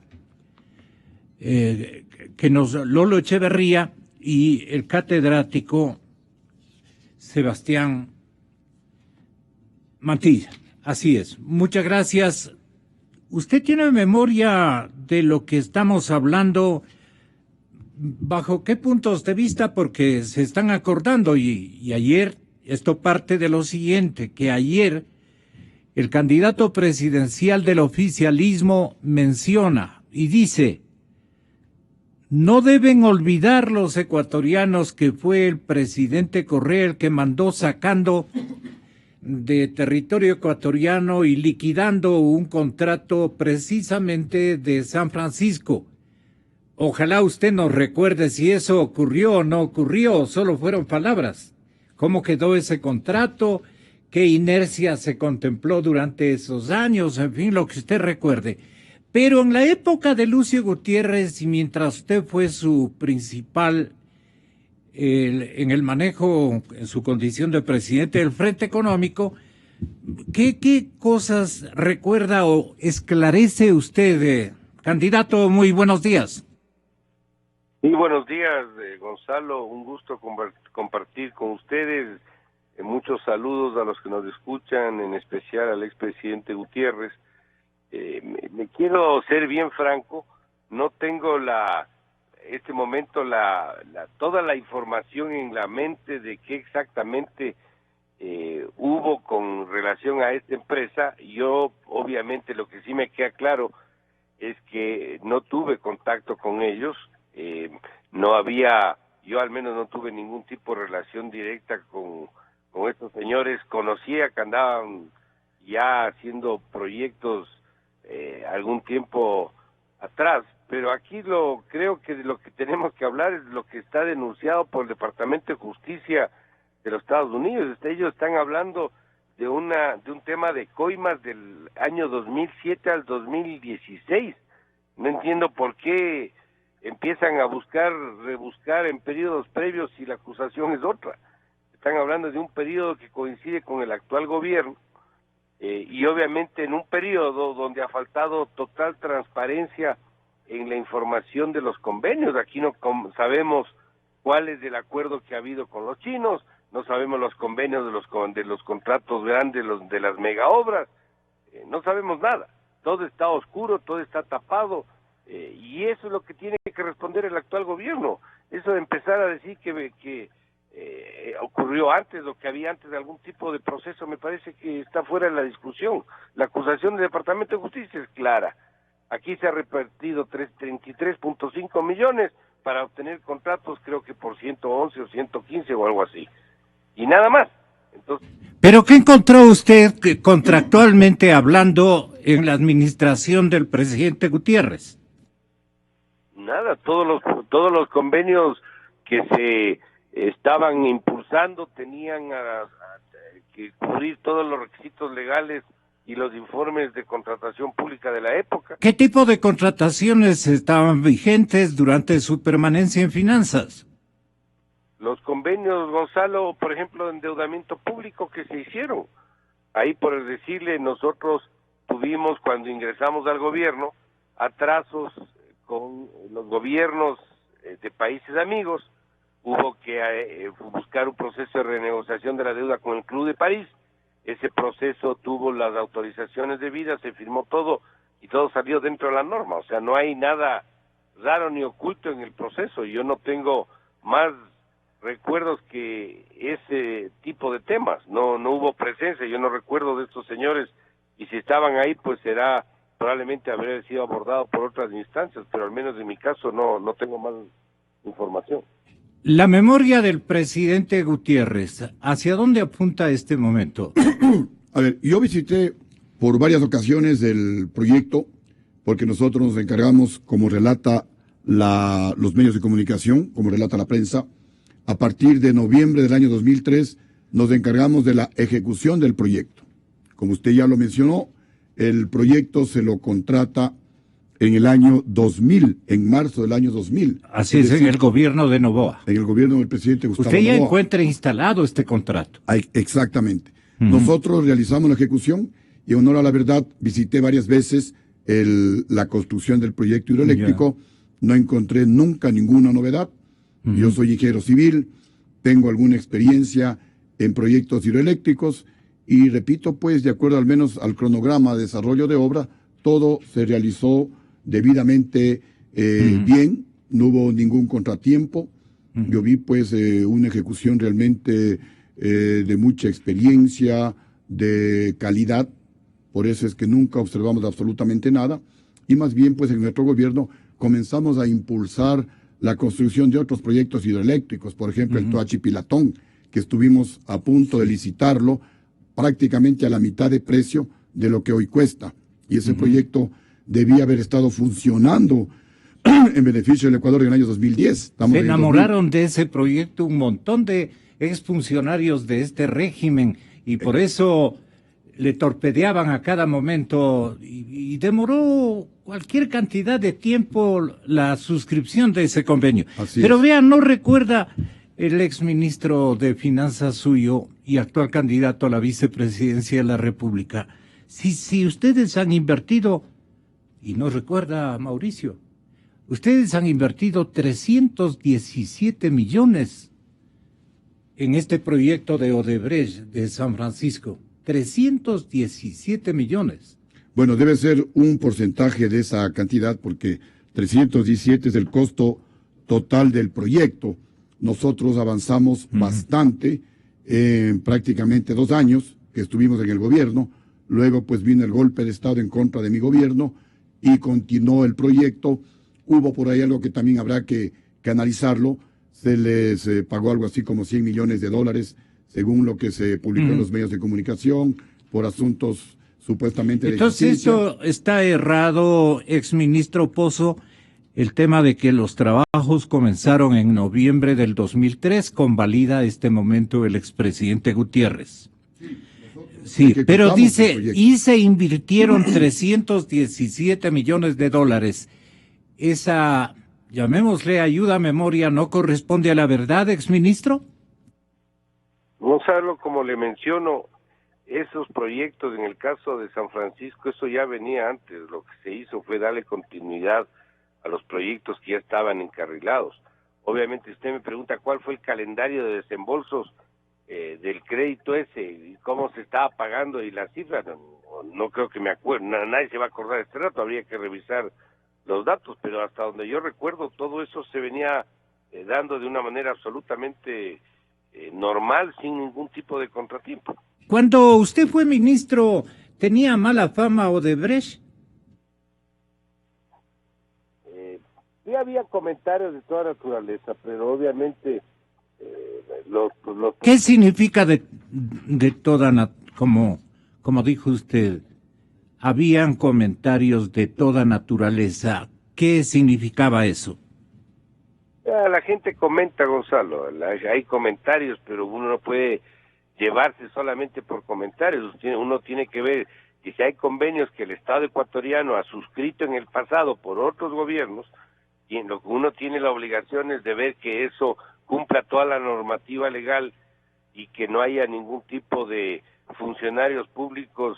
Lolo Echeverría y el catedrático Sebastián Mantilla. Así es. Muchas gracias. ¿Usted tiene memoria de lo que estamos hablando? ¿Bajo qué puntos de vista? Porque se están acordando y ayer, esto parte de lo siguiente, que ayer el candidato presidencial del oficialismo menciona y dice: no deben olvidar los ecuatorianos que fue el presidente Correa el que mandó sacando de territorio ecuatoriano y liquidando un contrato precisamente de San Francisco. Ojalá usted nos recuerde si eso ocurrió o no ocurrió, o solo fueron palabras. ¿Cómo quedó ese contrato? qué inercia se contempló durante esos años, en fin, lo que usted recuerde. Pero en la época de Lucio Gutiérrez, y mientras usted fue su principal en el manejo, en su condición de presidente del Frente Económico, ¿qué cosas recuerda o esclarece usted, candidato? Muy buenos días. Sí, buenos días, Gonzalo. Un gusto compartir con ustedes. Muchos saludos a los que nos escuchan, en especial al expresidente Gutiérrez. Me quiero ser bien franco, no tengo este momento toda la información en la mente de qué exactamente hubo con relación a esta empresa. Yo, obviamente, lo que sí me queda claro es que no tuve contacto con ellos, yo al menos no tuve ningún tipo de relación directa con estos señores. Conocía que andaban ya haciendo proyectos algún tiempo atrás, pero aquí creo que lo que tenemos que hablar es lo que está denunciado por el Departamento de Justicia de los Estados Unidos. Ellos están hablando de un tema de coimas del año 2007 al 2016. No entiendo por qué empiezan a rebuscar en periodos previos si la acusación es otra. Están hablando de un periodo que coincide con el actual gobierno, y obviamente en un periodo donde ha faltado total transparencia en la información de los convenios. Aquí no sabemos cuál es el acuerdo que ha habido con los chinos, no sabemos los convenios de los contratos grandes, de las mega obras, no sabemos nada. Todo está oscuro, todo está tapado, y eso es lo que tiene que responder el actual gobierno. Eso de empezar a decir que ocurrió antes, lo que había antes de algún tipo de proceso, me parece que está fuera de la discusión. La acusación del Departamento de Justicia es clara. Aquí se ha repartido 33.5 millones para obtener contratos, creo que por 111 o 115 o algo así. Y nada más. Entonces, ¿pero qué encontró usted contractualmente hablando en la administración del presidente Gutiérrez? Nada, todos los convenios que se estaban impulsando tenían que cubrir todos los requisitos legales y los informes de contratación pública de la época. ¿Qué tipo de contrataciones estaban vigentes durante su permanencia en finanzas? Los convenios, Gonzalo, por ejemplo, de endeudamiento público que se hicieron. Ahí, por decirle, nosotros tuvimos, cuando ingresamos al gobierno, atrasos con los gobiernos de países amigos. Hubo que buscar un proceso de renegociación de la deuda con el Club de París. Ese proceso tuvo las autorizaciones debidas, se firmó todo y todo salió dentro de la norma. O sea, no hay nada raro ni oculto en el proceso. Yo no tengo más recuerdos que ese tipo de temas. No hubo presencia, yo no recuerdo de estos señores, y si estaban ahí, pues probablemente haber sido abordado por otras instancias, pero al menos en mi caso no tengo más información. La memoria del presidente Gutiérrez, ¿hacia dónde apunta este momento? A ver, yo visité por varias ocasiones el proyecto, porque nosotros nos encargamos, como relata los medios de comunicación, como relata la prensa, a partir de noviembre del año 2003, nos encargamos de la ejecución del proyecto. Como usted ya lo mencionó, el proyecto se lo contrata en el año 2000, en marzo del año 2000. Así es, en el gobierno de Noboa. En el gobierno del presidente Gustavo Noboa. Usted ya encuentra instalado este contrato. Exactamente. Nosotros realizamos la ejecución y, en honor a la verdad, visité varias veces la construcción del proyecto hidroeléctrico. No encontré nunca ninguna novedad. Yo soy ingeniero civil, tengo alguna experiencia en proyectos hidroeléctricos y, repito, pues, de acuerdo al menos al cronograma de desarrollo de obra, todo se realizó debidamente bien, no hubo ningún contratiempo. Yo vi pues una ejecución realmente de mucha experiencia, de calidad, por eso es que nunca observamos absolutamente nada, y más bien pues en nuestro gobierno comenzamos a impulsar la construcción de otros proyectos hidroeléctricos, por ejemplo el Toachi Pilatón, que estuvimos a punto de licitarlo prácticamente a la mitad de precio de lo que hoy cuesta. Y ese proyecto debía haber estado funcionando en beneficio del Ecuador en el año 2010. Se enamoraron de ese proyecto un montón de exfuncionarios de este régimen y por eso le torpedeaban a cada momento y demoró cualquier cantidad de tiempo la suscripción de ese convenio. Pero vean, ¿no recuerda el exministro de Finanzas suyo y actual candidato a la vicepresidencia de la República? Si ustedes han invertido, y no recuerda Mauricio, ustedes han invertido 317 millones en este proyecto de Odebrecht de San Francisco. 317 millones. Bueno, debe ser un porcentaje de esa cantidad porque 317 es el costo total del proyecto. Nosotros avanzamos bastante, prácticamente 2 años que estuvimos en el gobierno. Luego pues vino el golpe de Estado en contra de mi gobierno y continuó el proyecto. Hubo por ahí algo que también habrá que analizarlo. Se les pagó algo así como $100 millones, según lo que se publicó en los medios de comunicación, por asuntos supuestamente de Entonces esto está errado, exministro Pozo, el tema de que los trabajos comenzaron en noviembre del 2003, convalida este momento el expresidente Gutiérrez. Sí, pero dice, y se invirtieron 317 millones de dólares. Esa, llamémosle ayuda a memoria, ¿no corresponde a la verdad, exministro? Gonzalo, como le menciono, esos proyectos en el caso de San Francisco, eso ya venía antes. Lo que se hizo fue darle continuidad a los proyectos que ya estaban encarrilados. Obviamente usted me pregunta cuál fue el calendario de desembolsos del crédito ese, y cómo se estaba pagando y las cifras, no creo que me acuerdo, nadie se va a acordar de este rato, habría que revisar los datos, pero hasta donde yo recuerdo todo eso se venía dando de una manera absolutamente normal, sin ningún tipo de contratiempo. Cuando usted fue ministro, ¿tenía mala fama Odebrecht? Sí había comentarios de toda naturaleza, pero obviamente ¿Qué significa de toda, como dijo usted, habían comentarios de toda naturaleza? ¿Qué significaba eso? La gente comenta, Gonzalo, hay comentarios, pero uno no puede llevarse solamente por comentarios, uno tiene que ver que si hay convenios que el Estado ecuatoriano ha suscrito en el pasado por otros gobiernos, y en lo que uno tiene la obligación es de ver que eso cumpla toda la normativa legal y que no haya ningún tipo de funcionarios públicos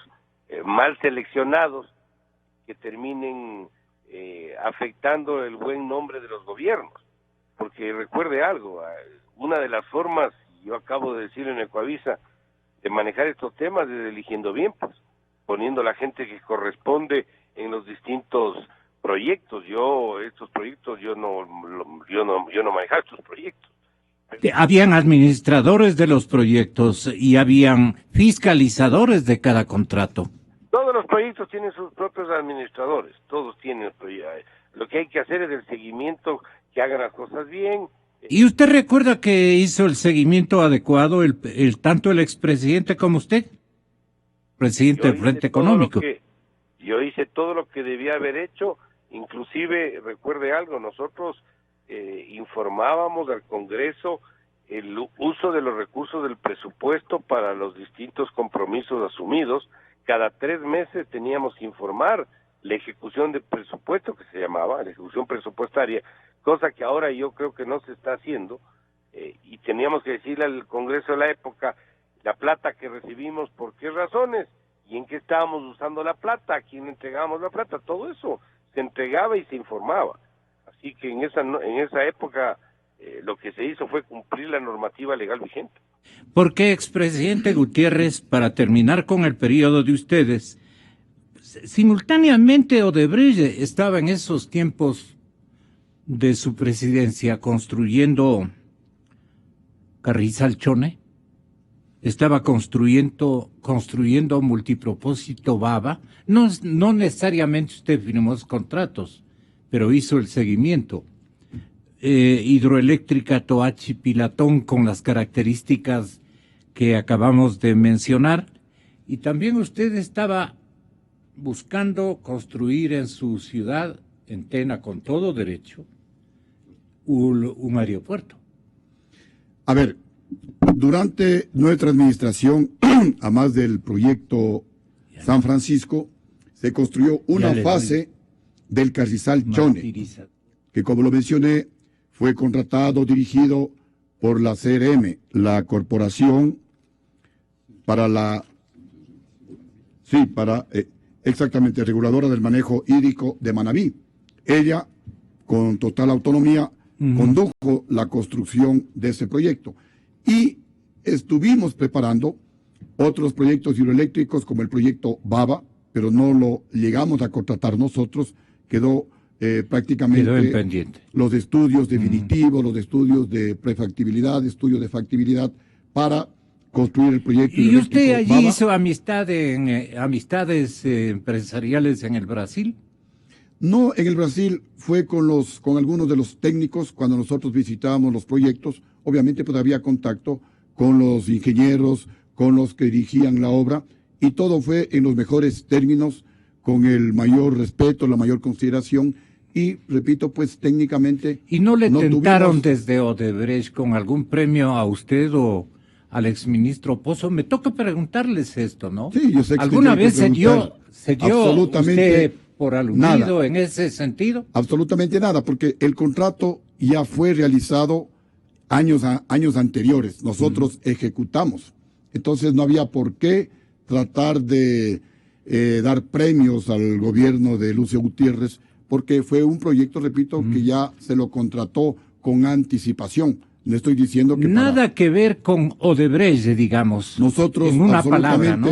mal seleccionados que terminen afectando el buen nombre de los gobiernos. Porque recuerde algo, una de las formas, yo acabo de decirlo en Ecuavisa, de manejar estos temas es eligiendo bien, pues, poniendo la gente que corresponde en los distintos proyectos. Estos proyectos yo no manejaba estos proyectos. Habían administradores de los proyectos y habían fiscalizadores de cada contrato. Todos los proyectos tienen sus propios administradores, todos tienen. Lo que hay que hacer es el seguimiento, que hagan las cosas bien. ¿Y usted recuerda que hizo el seguimiento adecuado tanto el expresidente como usted? Presidente del Frente Económico. Yo hice todo lo que debía haber hecho, inclusive, recuerde algo, nosotros informábamos al Congreso el uso de los recursos del presupuesto para los distintos compromisos asumidos. Cada 3 meses teníamos que informar la ejecución de presupuesto, que se llamaba, la ejecución presupuestaria, cosa que ahora yo creo que no se está haciendo, y teníamos que decirle al Congreso de la época la plata que recibimos, por qué razones, y en qué estábamos usando la plata, a quién entregábamos la plata, todo eso se entregaba y se informaba. Así que en esa época lo que se hizo fue cumplir la normativa legal vigente. ¿Por qué, expresidente Gutiérrez, para terminar con el periodo de ustedes, simultáneamente Odebrecht estaba en esos tiempos de su presidencia construyendo Carrizal-Chone? Estaba construyendo multipropósito Baba. No necesariamente usted firmó los contratos, pero hizo el seguimiento. Hidroeléctrica Toachi-Pilatón con las características que acabamos de mencionar. Y también usted estaba buscando construir en su ciudad, en Tena, con todo derecho, un aeropuerto. A ver, Durante nuestra administración, además del proyecto San Francisco, se construyó una fase del Carrizal Chone, que como lo mencioné, fue contratado, dirigido por la CRM, la Corporación exactamente, reguladora del manejo hídrico de Manabí. Ella, con total autonomía, condujo la construcción de ese proyecto. Y estuvimos preparando otros proyectos hidroeléctricos como el proyecto Baba, pero no lo llegamos a contratar nosotros, quedó prácticamente en pendiente. Los estudios definitivos, los estudios de prefactibilidad, estudios de factibilidad para construir el proyecto. ¿Y usted allí Baba. hizo amistades empresariales en el Brasil? No, en el Brasil fue con algunos de los técnicos cuando nosotros visitábamos los proyectos. Obviamente pues había contacto con los ingenieros, con los que dirigían la obra, y todo fue en los mejores términos, con el mayor respeto, la mayor consideración, y repito, pues técnicamente... ¿Y no le tentaron desde Odebrecht con algún premio a usted o al exministro Pozo? Me toca preguntarles esto, ¿no? Sí, yo sé que ¿alguna vez se dio usted por aludido nada, en ese sentido? Absolutamente nada, porque el contrato ya fue realizado años anteriores. Nosotros ejecutamos. Entonces no había por qué tratar de dar premios al gobierno de Lucio Gutiérrez, porque fue un proyecto, repito, que ya se lo contrató con anticipación. Le estoy diciendo que... Nada que ver con Odebrecht, digamos. Nosotros, en una palabra, ¿no?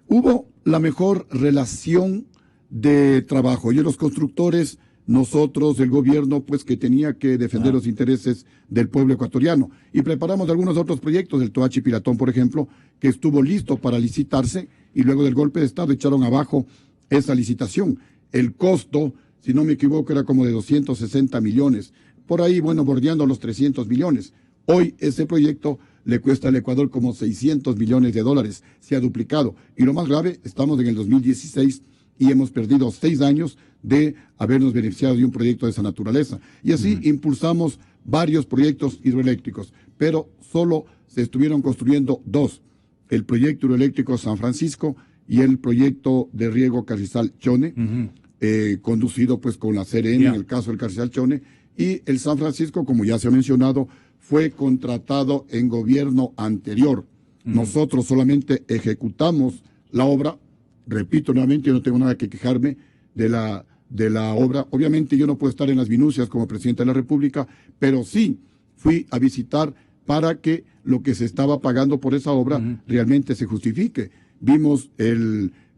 Hubo la mejor relación de trabajo. Y los constructores, nosotros, el gobierno, pues que tenía que defender los intereses del pueblo ecuatoriano. Y preparamos algunos otros proyectos, el Toachi Piratón, por ejemplo, que estuvo listo para licitarse, y luego del golpe de Estado echaron abajo esa licitación. El costo, si no me equivoco, era como de 260 millones. Por ahí, bueno, bordeando los 300 millones. Hoy ese proyecto le cuesta al Ecuador como 600 millones de dólares. Se ha duplicado. Y lo más grave, estamos en el 2016 y hemos perdido 6 años de habernos beneficiado de un proyecto de esa naturaleza. Y así impulsamos varios proyectos hidroeléctricos, pero solo se estuvieron construyendo 2. El proyecto hidroeléctrico San Francisco y el proyecto de riego Carrizal Chone, conducido pues con la CRM en el caso del Carrizal Chone. Y el San Francisco, como ya se ha mencionado, fue contratado en gobierno anterior. Nosotros solamente ejecutamos la obra. Repito nuevamente, yo no tengo nada que quejarme de la obra. Obviamente yo no puedo estar en las minucias como presidente de la República, pero sí fui a visitar para que lo que se estaba pagando por esa obra realmente se justifique. Vimos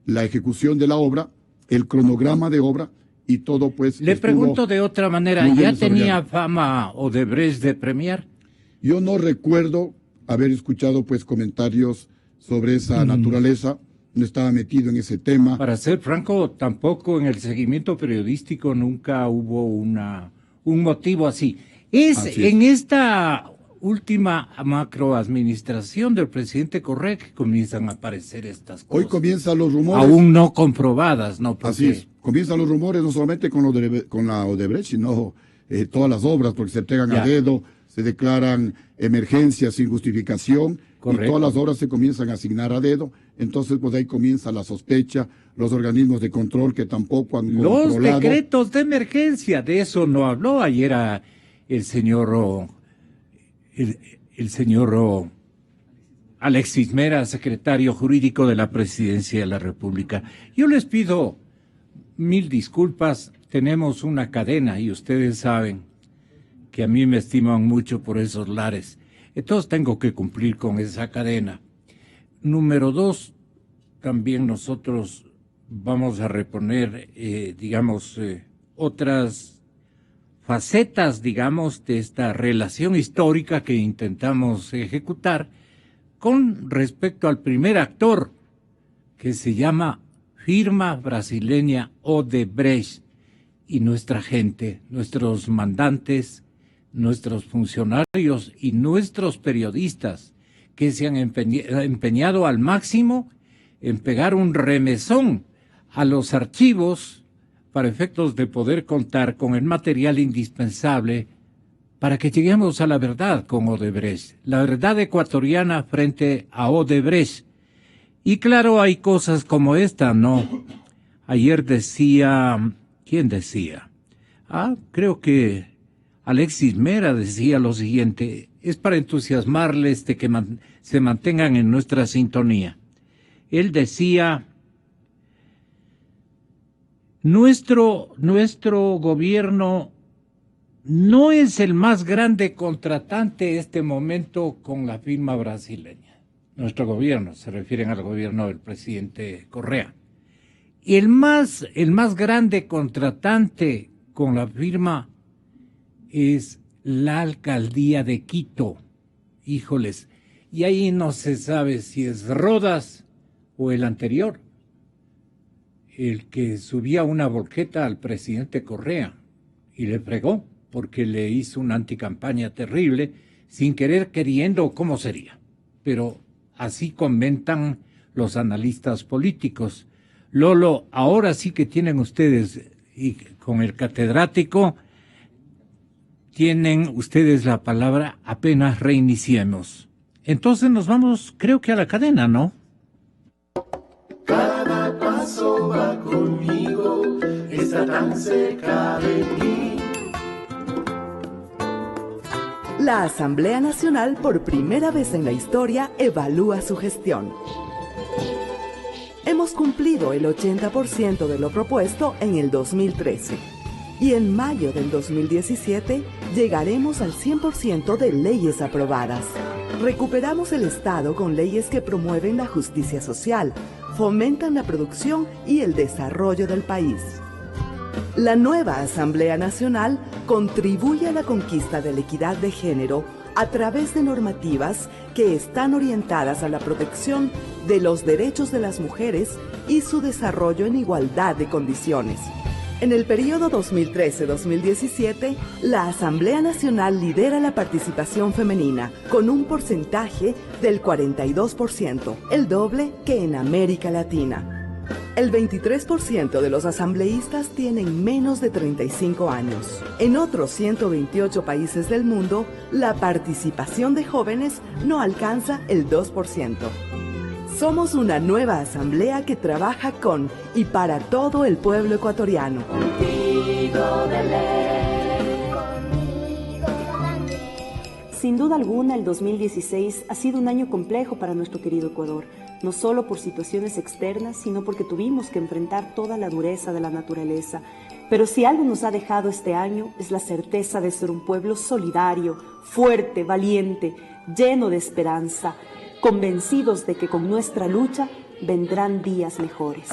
la ejecución de la obra, el cronograma de obra, y todo pues... Le pregunto de otra manera, ¿ya tenía fama Odebrecht de premiar? Yo no recuerdo haber escuchado pues comentarios sobre esa naturaleza, no estaba metido en ese tema. Para ser franco, tampoco en el seguimiento periodístico nunca hubo un motivo así. En esta última macroadministración del presidente Correa que comienzan a aparecer estas cosas. Hoy comienzan los rumores. Aún no comprobadas, ¿no? Porque... Así es. Comienzan los rumores no solamente con la Odebrecht, sino todas las obras, porque se entregan a dedo, se declaran emergencias sin justificación. Correcto. Y todas las obras se comienzan a asignar a dedo. Entonces, pues ahí comienza la sospecha, los organismos de control que tampoco han controlado. Los decretos de emergencia, de eso no habló ayer el señor Alexis Mera, secretario jurídico de la Presidencia de la República. Yo les pido 1000 disculpas, tenemos una cadena y ustedes saben que a mí me estiman mucho por esos lares. Entonces tengo que cumplir con esa cadena. Número 2, también nosotros vamos a reponer, otras facetas, digamos, de esta relación histórica que intentamos ejecutar con respecto al primer actor, que se llama firma brasileña Odebrecht, y nuestra gente, nuestros mandantes, nuestros funcionarios y nuestros periodistas que se han empeñado al máximo en pegar un remesón a los archivos para efectos de poder contar con el material indispensable para que lleguemos a la verdad con Odebrecht, la verdad ecuatoriana frente a Odebrecht. Y claro, hay cosas como esta, ¿no? Ayer decía, ¿quién decía? Creo que Alexis Mera decía lo siguiente, es para entusiasmarles de que se mantengan en nuestra sintonía. Él decía, nuestro gobierno no es el más grande contratante en este momento con la firma brasileña. Nuestro gobierno, se refieren al gobierno del presidente Correa. El más grande contratante con la firma es la alcaldía de Quito. Híjoles, y ahí no se sabe si es Rodas o el anterior, el que subía una volqueta al presidente Correa y le fregó porque le hizo una anticampaña terrible, sin querer queriendo, ¿cómo sería? Pero así comentan los analistas políticos. Lolo, ahora sí que tienen ustedes, y con el catedrático, tienen ustedes la palabra, apenas reiniciemos. Entonces nos vamos, creo que a la cadena, ¿no? Cada paso va conmigo, está tan cerca de mí. La Asamblea Nacional, por primera vez en la historia, evalúa su gestión. Hemos cumplido el 80% de lo propuesto en el 2013. Y en mayo del 2017 llegaremos al 100% de leyes aprobadas. Recuperamos el Estado con leyes que promueven la justicia social, fomentan la producción y el desarrollo del país. La nueva Asamblea Nacional contribuye a la conquista de la equidad de género a través de normativas que están orientadas a la protección de los derechos de las mujeres y su desarrollo en igualdad de condiciones. En el periodo 2013-2017, la Asamblea Nacional lidera la participación femenina con un porcentaje del 42%, el doble que en América Latina. El 23% de los asambleístas tienen menos de 35 años. En otros 128 países del mundo, la participación de jóvenes no alcanza el 2%. Somos una nueva asamblea que trabaja con y para todo el pueblo ecuatoriano. Sin duda alguna, el 2016 ha sido un año complejo para nuestro querido Ecuador, no solo por situaciones externas, sino porque tuvimos que enfrentar toda la dureza de la naturaleza. Pero si algo nos ha dejado este año es la certeza de ser un pueblo solidario, fuerte, valiente, lleno de esperanza, convencidos de que con nuestra lucha vendrán días mejores.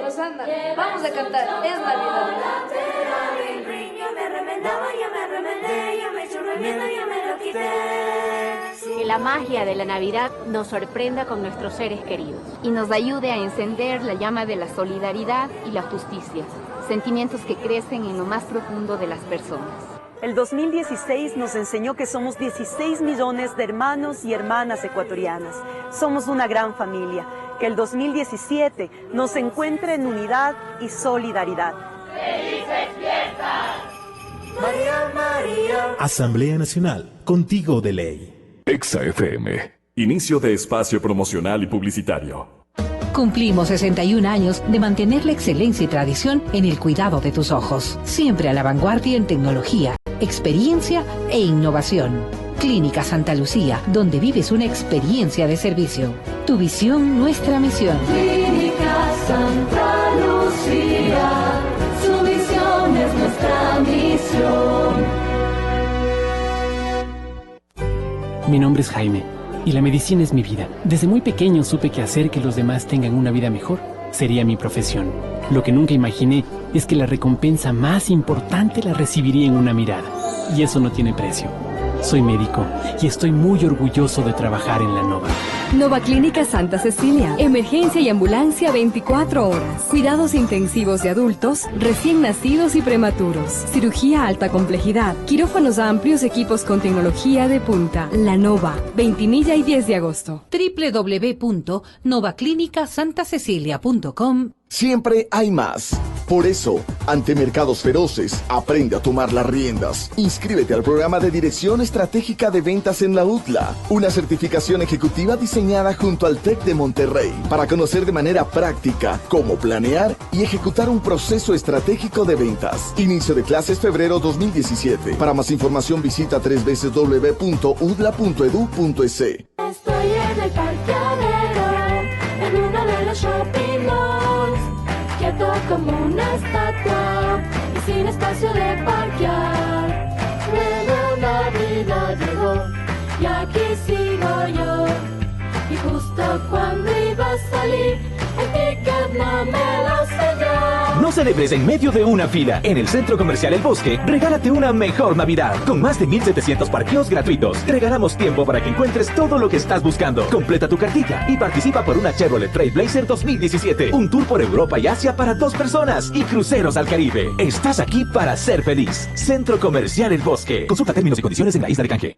Rosanda, vamos a cantar, es Navidad. Que la magia de la Navidad nos sorprenda con nuestros seres queridos y nos ayude a encender la llama de la solidaridad y la justicia, sentimientos que crecen en lo más profundo de las personas. El 2016 nos enseñó que somos 16 millones de hermanos y hermanas ecuatorianas. Somos una gran familia. Que el 2017 nos encuentre en unidad y solidaridad. ¡Felices fiestas! María, María. Asamblea Nacional, contigo de ley. Exa FM. Inicio de espacio promocional y publicitario. Cumplimos 61 años de mantener la excelencia y tradición en el cuidado de tus ojos. Siempre a la vanguardia en tecnología, experiencia e innovación. Clínica Santa Lucía, donde vives una experiencia de servicio. Tu visión, nuestra misión. Clínica Santa Lucía, su visión es nuestra misión. Mi nombre es Jaime y la medicina es mi vida. Desde muy pequeño supe que hacer que los demás tengan una vida mejor sería mi profesión. Lo que nunca imaginé es que la recompensa más importante la recibiría en una mirada. Y eso no tiene precio. Soy médico y estoy muy orgulloso de trabajar en la Nova. Nova Clínica Santa Cecilia. Emergencia y ambulancia 24 horas. Cuidados intensivos de adultos, recién nacidos y prematuros. Cirugía alta complejidad. Quirófanos amplios, equipos con tecnología de punta. La Nova. 29 y 10 de agosto. www.novaclinicaSantaCecilia.com siempre hay más. Por eso, ante mercados feroces, aprende a tomar las riendas. Inscríbete al programa de Dirección Estratégica de Ventas en la UTLA, una certificación ejecutiva diseñada junto al TEC de Monterrey para conocer de manera práctica cómo planear y ejecutar un proceso estratégico de ventas. Inicio de clases febrero 2017. Para más información visita www.udla.edu.es. Estoy en el parqueadero, en uno de los shopping malls, quieto como una estatua y sin espacio de parquear. Luego Navidad llegó y aquí sigo yo. Y justo cuando iba a salir, el ticket no me lo selló. No celebres en medio de una fila. En el Centro Comercial El Bosque, regálate una mejor Navidad. Con más de 1,700 parqueos gratuitos, te regalamos tiempo para que encuentres todo lo que estás buscando. Completa tu cartilla y participa por una Chevrolet Trailblazer 2017. Un tour por Europa y Asia para 2 personas y cruceros al Caribe. Estás aquí para ser feliz. Centro Comercial El Bosque. Consulta términos y condiciones en la isla de canje.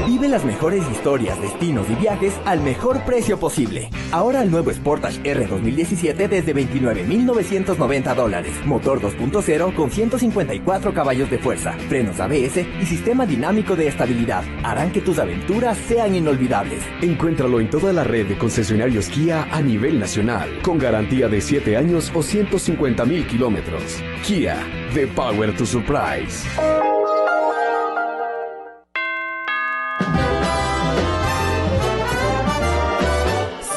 Vive las mejores historias, destinos y viajes al mejor precio posible. Ahora el nuevo Sportage R 2017 desde $29,990. Motor 2.0 con 154 caballos de fuerza, frenos ABS y sistema dinámico de estabilidad. Harán que tus aventuras sean inolvidables. Encuéntralo en toda la red de concesionarios Kia a nivel nacional, con garantía de 7 años o 150,000 kilómetros. Kia, the power to surprise.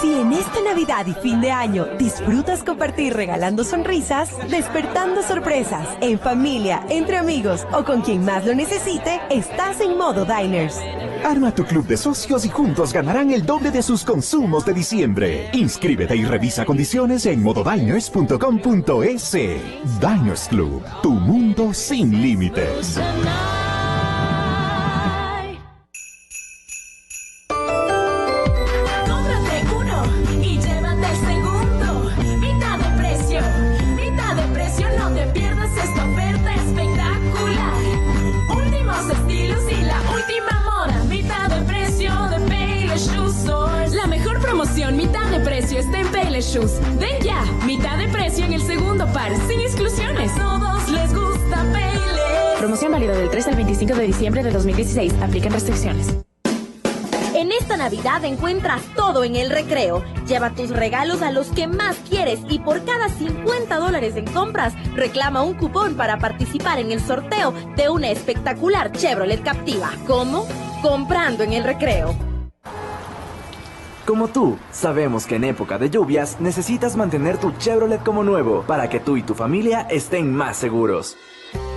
En esta Navidad y fin de año disfrutas compartir regalando sonrisas, despertando sorpresas, en familia, entre amigos o con quien más lo necesite, estás en Modo Diners. Arma tu club de socios y juntos ganarán el doble de sus consumos de diciembre. Inscríbete y revisa condiciones en mododiners.com.es. Diners Club, tu mundo sin límites. Mitad de precio está en Payless Shoes. Ven ya, mitad de precio en el segundo par, sin exclusiones. Todos les gusta Payless. Promoción válida del 3 al 25 de diciembre de 2016. Aplican restricciones. En esta Navidad encuentras todo en El Recreo. Lleva tus regalos a los que más quieres y por cada $50 en compras, reclama un cupón para participar en el sorteo de una espectacular Chevrolet Captiva. ¿Cómo? Comprando en El Recreo. Como tú, sabemos que en época de lluvias necesitas mantener tu Chevrolet como nuevo para que tú y tu familia estén más seguros.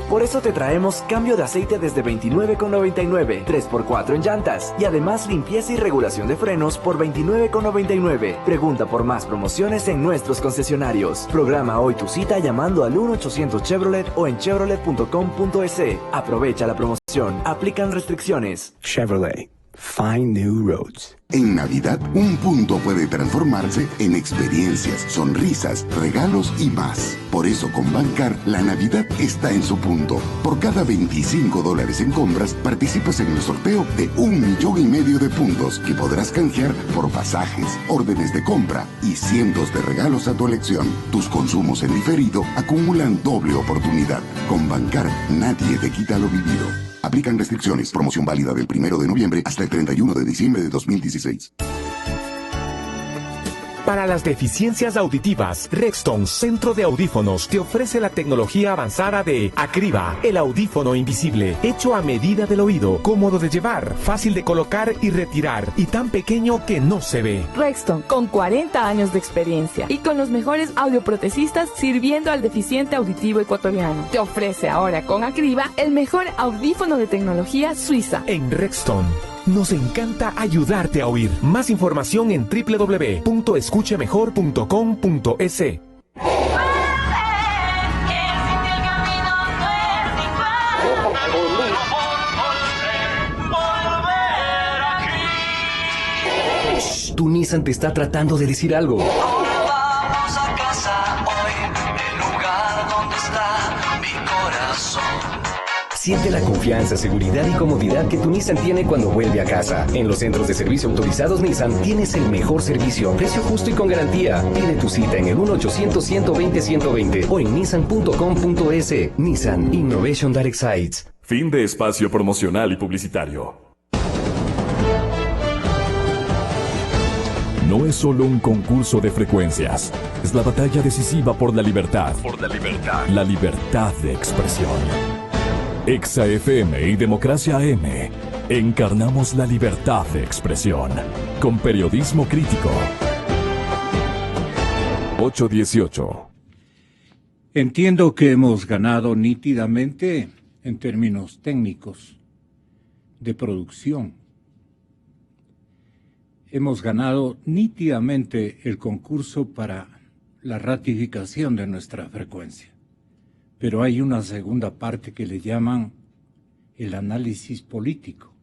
Por eso te traemos cambio de aceite desde $29,99, 3x4 en llantas y además limpieza y regulación de frenos por $29,99. Pregunta por más promociones en nuestros concesionarios. Programa hoy tu cita llamando al 1-800 Chevrolet o en chevrolet.com.es. Aprovecha la promoción. Aplican restricciones. Chevrolet. Find new roads. En Navidad, un punto puede transformarse en experiencias, sonrisas, regalos y más. Por eso con Bancar, la Navidad está en su punto. Por cada $25 en compras, participas en el sorteo de 1,5 millones de puntos que podrás canjear por pasajes, órdenes de compra y cientos de regalos a tu elección. Tus consumos en diferido acumulan doble oportunidad. Con Bancar, nadie te quita lo vivido. Aplican restricciones. Promoción válida del 1 de noviembre hasta el 31 de diciembre de 2016. Para las deficiencias auditivas, Rexton Centro de Audífonos te ofrece la tecnología avanzada de Acriva, el audífono invisible, hecho a medida del oído, cómodo de llevar, fácil de colocar y retirar, y tan pequeño que no se ve. Rexton, con 40 años de experiencia y con los mejores audioprotecistas sirviendo al deficiente auditivo ecuatoriano, te ofrece ahora con Acriva el mejor audífono de tecnología suiza. En Rexton nos encanta ayudarte a oír. Más información en www.escuchemejor.com.es. Tu Nissan te está tratando de decir algo. Vamos a casa hoy, el lugar donde está mi corazón. Siente la confianza, seguridad y comodidad que tu Nissan tiene cuando vuelve a casa. En los centros de servicio autorizados Nissan tienes el mejor servicio, precio justo y con garantía. Pide tu cita en el 1-800-120-120 o en nissan.com.es. Nissan Innovation that excites. Fin de espacio promocional y publicitario. No es solo un concurso de frecuencias, es la batalla decisiva por la libertad. La libertad de expresión. Exa FM y Democracia AM. Encarnamos la libertad de expresión. Con periodismo crítico. 818. Entiendo que hemos ganado nítidamente en términos técnicos de producción. Hemos ganado nítidamente el concurso para la ratificación de nuestra frecuencia. Pero hay una segunda parte que le llaman el análisis político.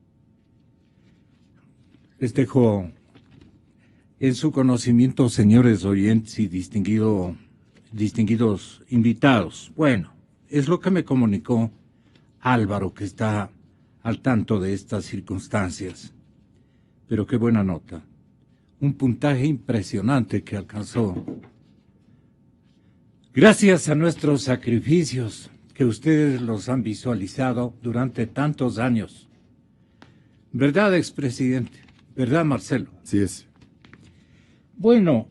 Les dejo en su conocimiento, señores oyentes y distinguidos invitados. Bueno, es lo que me comunicó Álvaro, que está al tanto de estas circunstancias. Pero qué buena nota. Un puntaje impresionante que alcanzó. Gracias a nuestros sacrificios, que ustedes los han visualizado durante tantos años. ¿Verdad, expresidente? ¿Verdad, Marcelo? Así es. Bueno,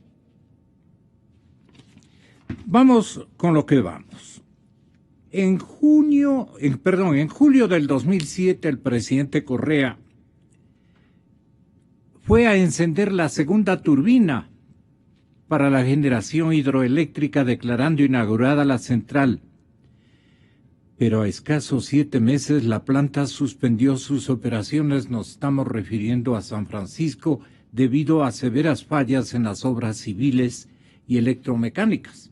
vamos con lo que vamos. En julio del 2007, el presidente Correa fue a encender la segunda turbina para la generación hidroeléctrica, declarando inaugurada la central. Pero a escasos 7 meses la planta suspendió sus operaciones. Nos estamos refiriendo a San Francisco debido a severas fallas en las obras civiles y electromecánicas.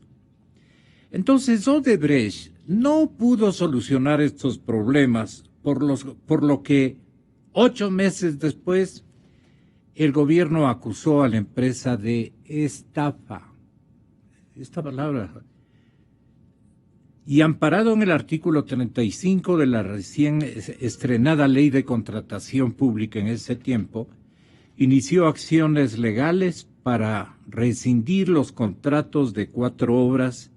Entonces Odebrecht no pudo solucionar estos problemas, por lo que 8 meses después el gobierno acusó a la empresa de estafa. Esta palabra. Y amparado en el artículo 35 de la recién estrenada Ley de Contratación Pública en ese tiempo, inició acciones legales para rescindir los contratos de 4 obras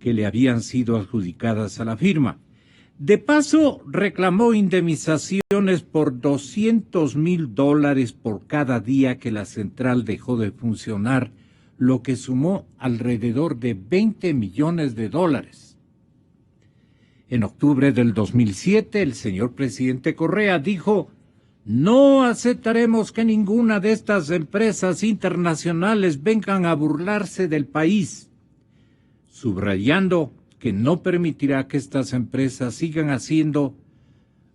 que le habían sido adjudicadas a la firma. De paso, reclamó indemnizaciones por $200,000 por cada día que la central dejó de funcionar, lo que sumó alrededor de $20 millones. En octubre del 2007, el señor presidente Correa dijo: no aceptaremos que ninguna de estas empresas internacionales vengan a burlarse del país, subrayando que no permitirá que estas empresas sigan haciendo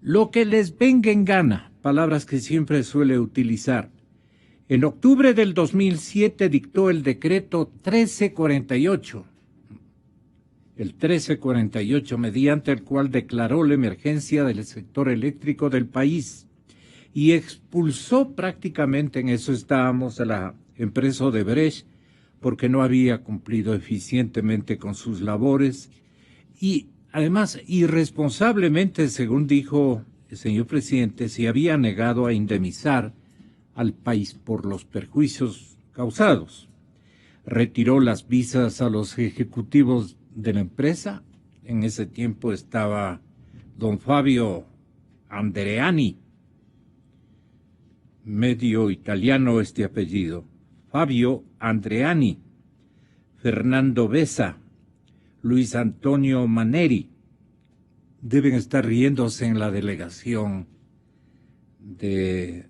lo que les venga en gana, palabras que siempre suele utilizar. En octubre del 2007 dictó el decreto 1348, mediante el cual declaró la emergencia del sector eléctrico del país y expulsó prácticamente, en eso estábamos, a la empresa Odebrecht, porque no había cumplido eficientemente con sus labores y además irresponsablemente, según dijo el señor presidente, se había negado a indemnizar al país por los perjuicios causados. Retiró las visas a los ejecutivos de la empresa. En ese tiempo estaba don Fabio Andreani, medio italiano este apellido, Fabio Andreani, Fernando Besa, Luis Antonio Maneri. Deben estar riéndose en la delegación de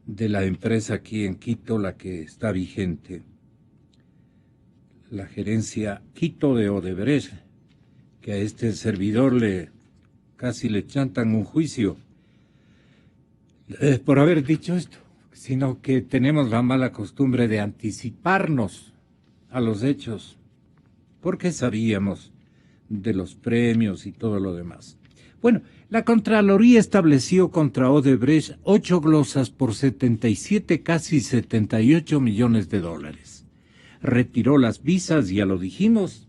la empresa aquí en Quito, la que está vigente, la gerencia Quito de Odebrecht, que a este servidor casi le chantan un juicio por haber dicho esto, sino que tenemos la mala costumbre de anticiparnos a los hechos, porque sabíamos de los premios y todo lo demás. Bueno, la Contraloría estableció contra Odebrecht 8 glosas por 77, casi $78 millones. Retiró las visas, ya lo dijimos,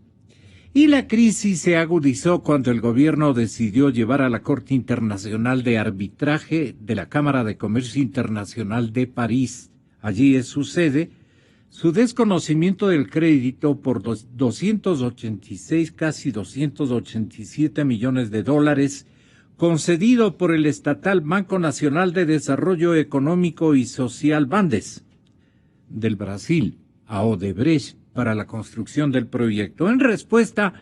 Y la crisis se agudizó cuando el gobierno decidió llevar a la Corte Internacional de Arbitraje de la Cámara de Comercio Internacional de París, allí es su sede, su desconocimiento del crédito por 286, casi 287 millones de dólares, concedido por el estatal Banco Nacional de Desarrollo Económico y Social Bandes del Brasil a Odebrecht para la construcción del proyecto. En respuesta,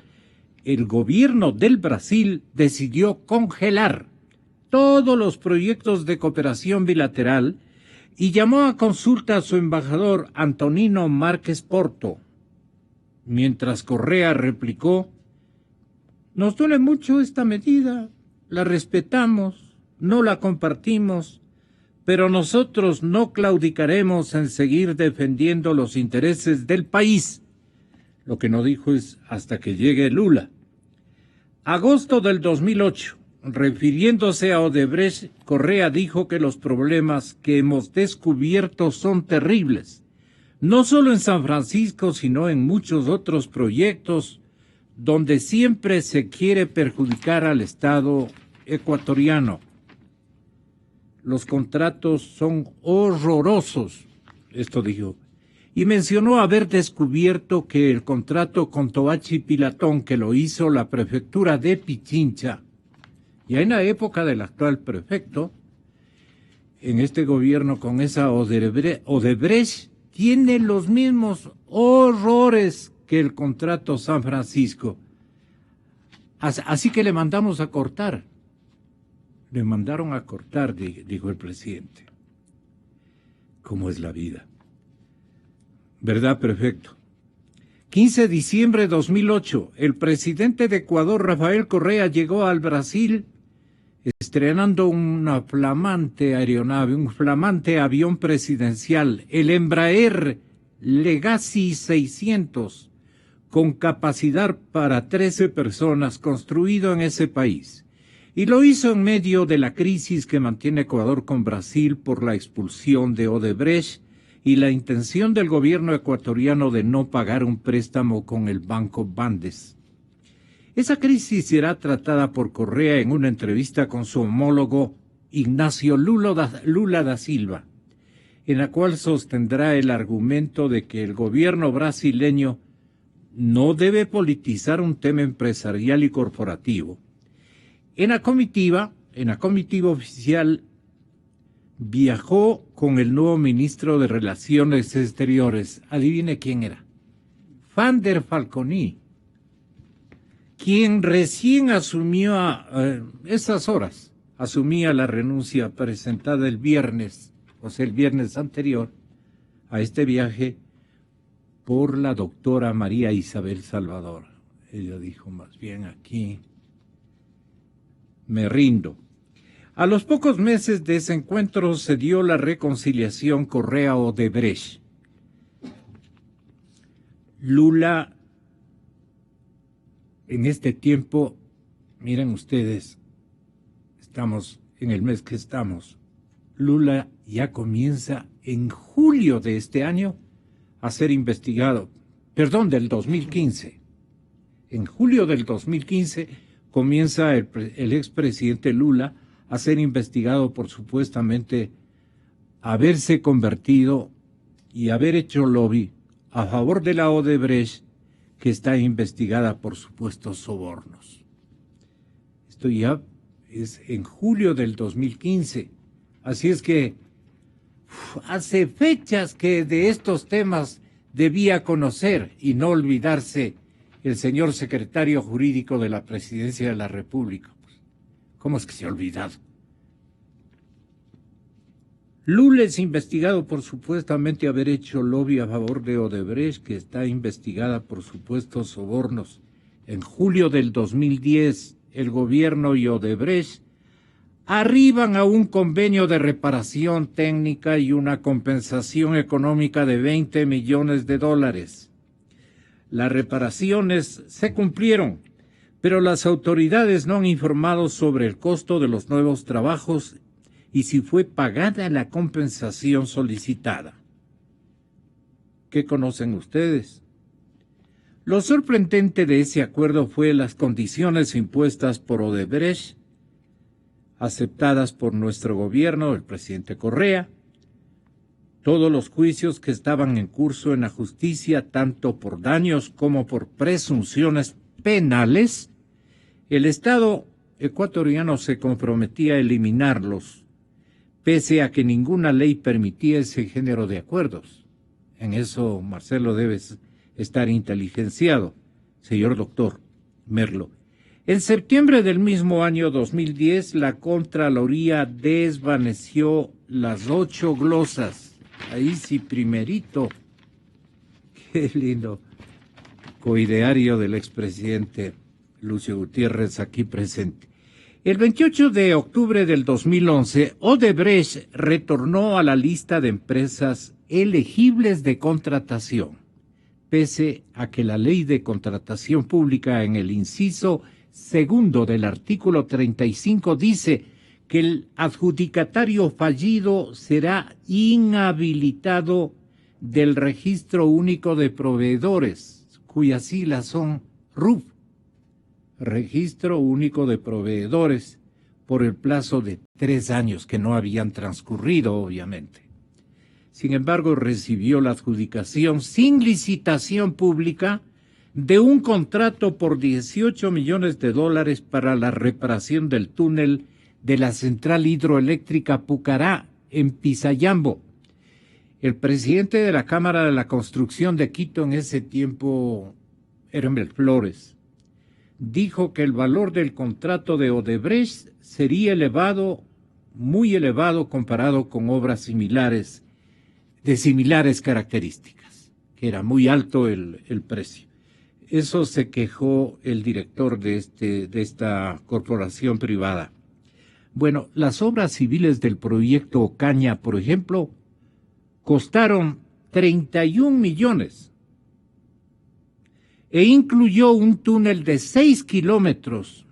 el gobierno del Brasil decidió congelar todos los proyectos de cooperación bilateral y llamó a consulta a su embajador Antonino Márquez Porto. Mientras Correa replicó: nos duele mucho esta medida, la respetamos, no la compartimos, pero nosotros no claudicaremos en seguir defendiendo los intereses del país. Lo que no dijo es hasta que llegue Lula. Agosto del 2008, refiriéndose a Odebrecht, Correa dijo que los problemas que hemos descubierto son terribles, no solo en San Francisco, sino en muchos otros proyectos donde siempre se quiere perjudicar al Estado ecuatoriano. Los contratos son horrorosos, esto dijo, y mencionó haber descubierto que el contrato con Toachi Pilatón, que lo hizo la prefectura de Pichincha, ya en la época del actual prefecto, en este gobierno con esa Odebrecht, tiene los mismos horrores que el contrato San Francisco. Así que le mandamos a cortar. Le mandaron a cortar, dijo el presidente. ¿Cómo es la vida? ¿Verdad, prefecto? 15 de diciembre de 2008, el presidente de Ecuador, Rafael Correa, llegó al Brasil estrenando una flamante aeronave, un flamante avión presidencial, el Embraer Legacy 600, con capacidad para 13 personas, construido en ese país. Y lo hizo en medio de la crisis que mantiene Ecuador con Brasil por la expulsión de Odebrecht y la intención del gobierno ecuatoriano de no pagar un préstamo con el Banco Bandes. Esa crisis será tratada por Correa en una entrevista con su homólogo Ignacio Lula da Silva, en la cual sostendrá el argumento de que el gobierno brasileño no debe politizar un tema empresarial y corporativo. En la comitiva oficial viajó con el nuevo ministro de Relaciones Exteriores. Adivine quién era. Vander Falconi, quien recién asumió esas horas, asumía la renuncia presentada el viernes, o sea, el viernes anterior a este viaje, por la doctora María Isabel Salvador. Ella dijo, más bien aquí me rindo. A los pocos meses de ese encuentro se dio la reconciliación Correa-Odebrecht. Lula, en este tiempo, miren ustedes, estamos en el mes que estamos, Lula ya comienza en julio de este año a ser investigado, del 2015. En julio del 2015 comienza el expresidente Lula a ser investigado por supuestamente haberse convertido y haber hecho lobby a favor de la Odebrecht, que está investigada por supuestos sobornos. Esto ya es en julio del 2015. Así es que hace fechas que de estos temas debía conocer y no olvidarse el señor secretario jurídico de la Presidencia de la República. ¿Cómo es que se ha olvidado? Lula es investigado por supuestamente haber hecho lobby a favor de Odebrecht, que está investigada por supuestos sobornos. En julio del 2010, el gobierno y Odebrecht arriban a un convenio de reparación técnica y una compensación económica de $20 millones. Las reparaciones se cumplieron, pero las autoridades no han informado sobre el costo de los nuevos trabajos y si fue pagada la compensación solicitada. ¿Qué conocen ustedes? Lo sorprendente de ese acuerdo fue las condiciones impuestas por Odebrecht, aceptadas por nuestro gobierno, el presidente Correa, todos los juicios que estaban en curso en la justicia, tanto por daños como por presunciones penales. El Estado ecuatoriano se comprometía a eliminarlos, pese a que ninguna ley permitía ese género de acuerdos. En eso Marcelo debe estar inteligenciado, señor doctor Merlo. En septiembre del mismo año 2010, la Contraloría desvaneció las 8 glosas. Ahí sí, primerito. Qué lindo. Coideario del expresidente Lucio Gutiérrez aquí presente. El 28 de octubre del 2011, Odebrecht retornó a la lista de empresas elegibles de contratación, pese a que la ley de contratación pública en el inciso segundo del artículo 35 dice que el adjudicatario fallido será inhabilitado del Registro Único de Proveedores, cuyas siglas son RUP, Registro Único de Proveedores, por el plazo de 3 años que no habían transcurrido, obviamente. Sin embargo, recibió la adjudicación sin licitación pública de un contrato por $18 millones para la reparación del túnel de la central hidroeléctrica Pucará, en Pisayambo. El presidente de la Cámara de la Construcción de Quito en ese tiempo, Hermel Flores, dijo que el valor del contrato de Odebrecht sería elevado, muy elevado comparado con obras similares, de similares características, que era muy alto el precio. Eso se quejó el director de esta corporación privada. Bueno, las obras civiles del proyecto Ocaña, por ejemplo, costaron 31 millones e incluyó un túnel de 6 kilómetros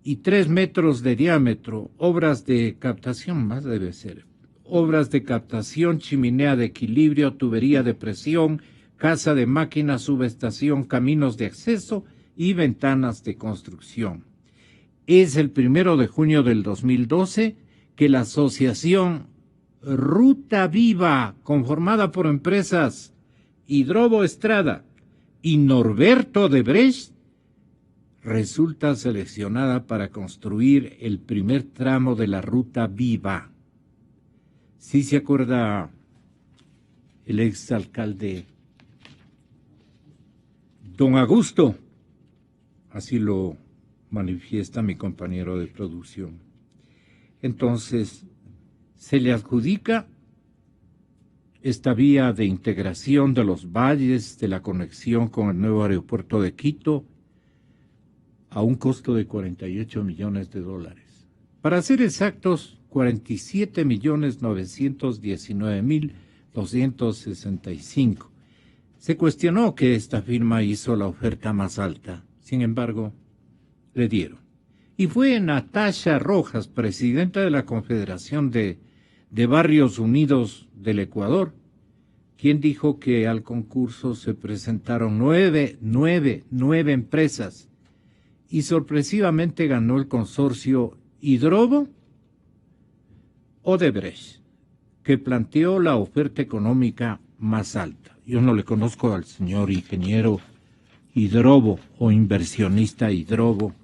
y 3 metros de diámetro, obras de captación, más debe ser, obras de captación, chimenea de equilibrio, tubería de presión, casa de máquinas, subestación, caminos de acceso y ventanas de construcción. Es el 1 de junio del 2012 que la asociación Ruta Viva, conformada por empresas Hidrobo Estrada y Norberto Odebrecht, resulta seleccionada para construir el primer tramo de la Ruta Viva. ¿Sí se acuerda el exalcalde don Augusto? Así lo manifiesta mi compañero de producción. Entonces, se le adjudica esta vía de integración de los valles de la conexión con el nuevo aeropuerto de Quito a un costo de $48 millones. Para ser exactos, 47.919.265. Se cuestionó que esta firma hizo la oferta más alta. Sin embargo, le dieron. Y fue Natasha Rojas, presidenta de la Confederación de Barrios Unidos del Ecuador, quien dijo que al concurso se presentaron nueve empresas y sorpresivamente ganó el consorcio Hidrobo Odebrecht, que planteó la oferta económica más alta. Yo no le conozco al señor ingeniero Hidrobo o inversionista Hidrobo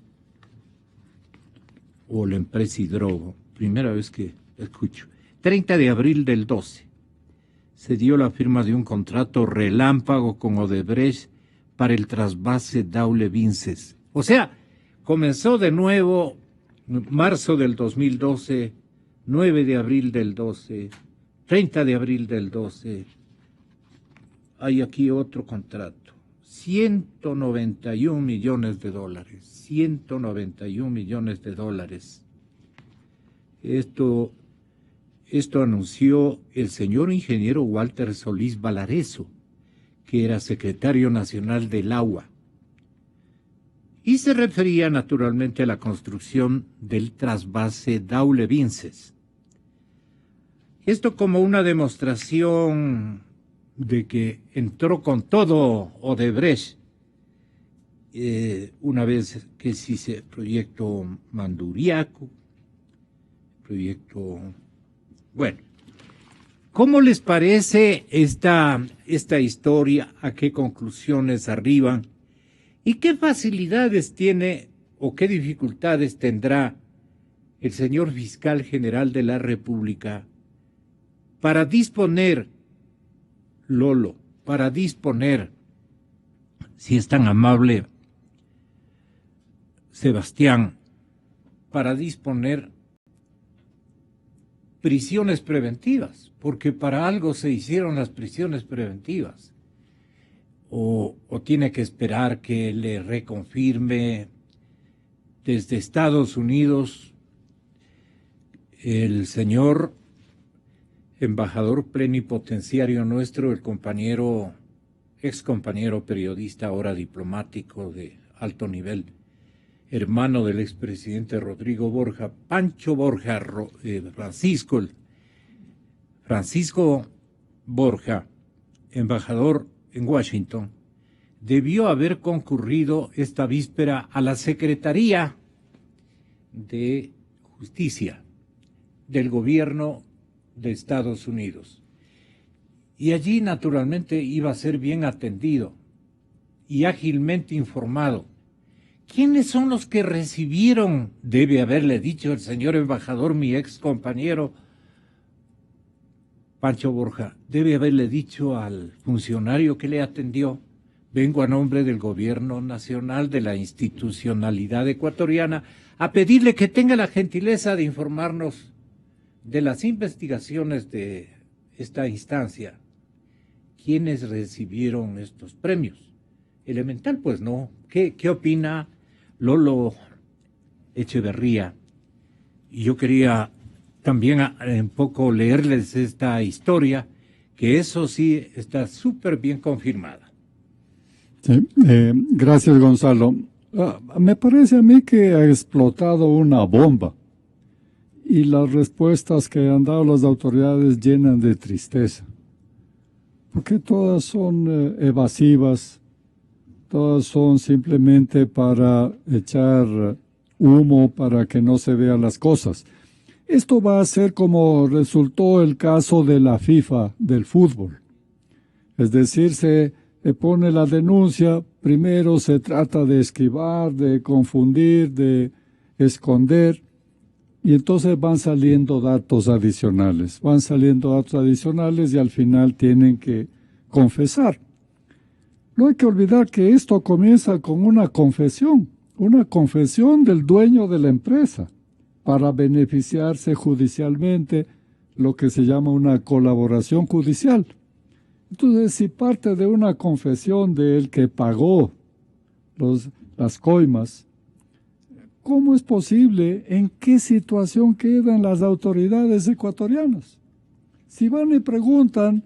o la empresa Hidrobo, primera vez que escucho. 30 de abril del 12 se dio la firma de un contrato relámpago con Odebrecht para el trasvase Daule-Vinces. O sea, comenzó de nuevo marzo del 2012, 9 de abril del 12, 30 de abril del 12. Hay aquí otro contrato, $191 millones, $191 millones. Esto anunció el señor ingeniero Walter Solís Valareso, que era secretario nacional del agua, y se refería naturalmente a la construcción del trasvase Daule-Vinces. Esto como una demostración de que entró con todo Odebrecht, una vez que se hizo el proyecto Manduriaco, proyecto... Bueno, ¿cómo les parece esta historia? ¿A qué conclusiones arriban? ¿Y qué facilidades tiene o qué dificultades tendrá el señor fiscal general de la República para disponer, Lolo, para disponer, si es tan amable, Sebastián, para disponer prisiones preventivas? Porque para algo se hicieron las prisiones preventivas. O tiene que esperar que le reconfirme desde Estados Unidos el señor embajador plenipotenciario nuestro, el compañero, ex compañero periodista, ahora diplomático de alto nivel, hermano del expresidente Rodrigo Borja, Pancho Borja, Francisco Borja, embajador en Washington, debió haber concurrido esta víspera a la Secretaría de Justicia del gobierno de Estados Unidos. Y allí, naturalmente, iba a ser bien atendido y ágilmente informado. ¿Quiénes son los que recibieron? Debe haberle dicho el señor embajador, mi ex compañero Pancho Borja, debe haberle dicho al funcionario que le atendió: vengo a nombre del gobierno nacional, de la institucionalidad ecuatoriana, a pedirle que tenga la gentileza de informarnos de las investigaciones de esta instancia. ¿Quiénes recibieron estos premios? Elemental, pues no. ¿Qué opina Lolo Echeverría? Y yo quería también un poco leerles esta historia, que eso sí está súper bien confirmada. Sí, gracias, Gonzalo. Me parece a mí que ha explotado una bomba y las respuestas que han dado las autoridades llenan de tristeza, porque todas son evasivas, todas son simplemente para echar humo para que no se vean las cosas. Esto va a ser como resultó el caso de la FIFA del fútbol. Es decir, se pone la denuncia, primero se trata de esquivar, de confundir, de esconder, y entonces van saliendo datos adicionales. Y al final tienen que confesar. No hay que olvidar que esto comienza con una confesión del dueño de la empresa para beneficiarse judicialmente, lo que se llama una colaboración judicial. Entonces, si parte de una confesión del que pagó las coimas, ¿cómo es posible? ¿En qué situación quedan las autoridades ecuatorianas? Si van y preguntan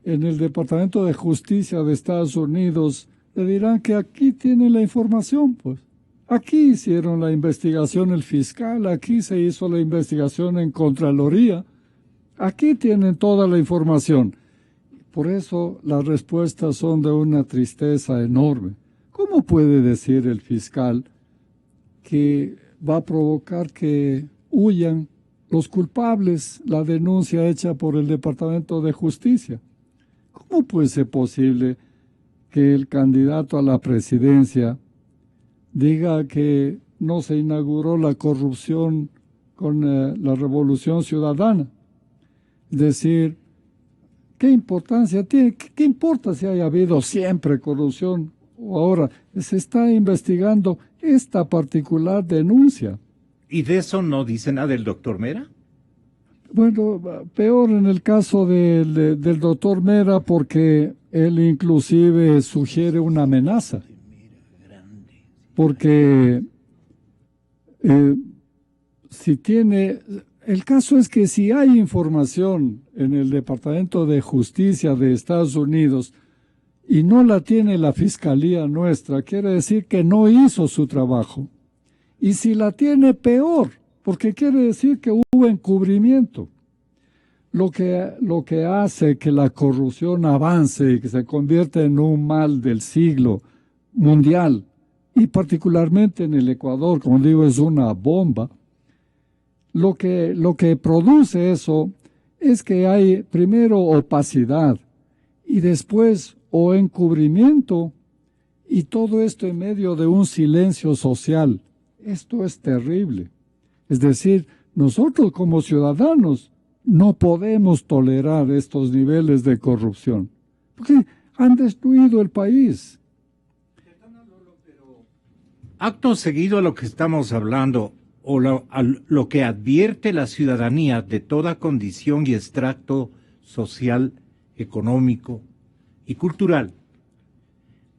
en el Departamento de Justicia de Estados Unidos, le dirán que aquí tienen la información, pues. Aquí hicieron la investigación el fiscal, aquí se hizo la investigación en Contraloría, aquí tienen toda la información. Por eso las respuestas son de una tristeza enorme. ¿Cómo puede decir el fiscal que va a provocar que huyan los culpables, la denuncia hecha por el Departamento de Justicia? ¿Cómo puede ser posible que el candidato a la presidencia diga que no se inauguró la corrupción con la Revolución Ciudadana? Es decir, ¿qué importancia tiene? ¿Qué importa si haya habido siempre corrupción? O ahora se está investigando esta particular denuncia. ¿Y de eso no dice nada el doctor Mera? Bueno, peor en el caso del doctor Mera, porque él inclusive sugiere una amenaza. Porque el caso es que si hay información en el Departamento de Justicia de Estados Unidos y no la tiene la Fiscalía nuestra, quiere decir que no hizo su trabajo. Y si la tiene, peor, porque quiere decir que hubo encubrimiento. lo que hace que la corrupción avance y que se convierta en un mal del siglo mundial, y particularmente en el Ecuador, como digo, es una bomba. Lo que produce eso es que hay primero opacidad y después o encubrimiento, y todo esto en medio de un silencio social. Esto es terrible. Es decir, nosotros como ciudadanos no podemos tolerar estos niveles de corrupción, porque han destruido el país. Acto seguido a lo que estamos hablando, o lo que advierte la ciudadanía de toda condición y extracto social, económico y cultural,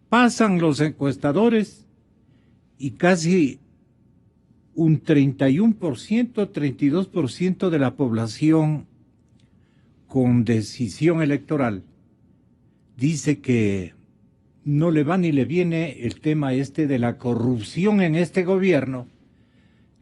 pasan los encuestadores y casi un 31%, 32% de la población con decisión electoral dice que no le va ni le viene el tema de la corrupción en este gobierno,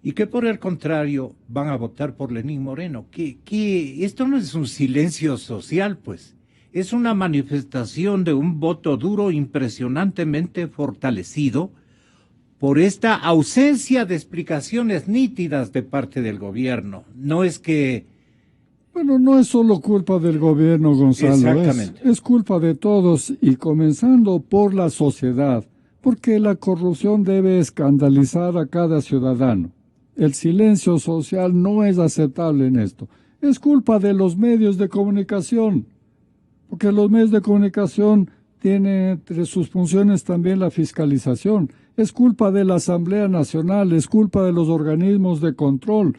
y que por el contrario van a votar por Lenín Moreno. Que esto no es un silencio social, pues, es una manifestación de un voto duro impresionantemente fortalecido por esta ausencia de explicaciones nítidas de parte del gobierno. No es que... Bueno, no es solo culpa del gobierno, Gonzalo. Exactamente. Es culpa de todos, y comenzando por la sociedad, porque la corrupción debe escandalizar a cada ciudadano. El silencio social no es aceptable en esto. Es culpa de los medios de comunicación, porque los medios de comunicación tienen entre sus funciones también la fiscalización. Es culpa de la Asamblea Nacional, es culpa de los organismos de control.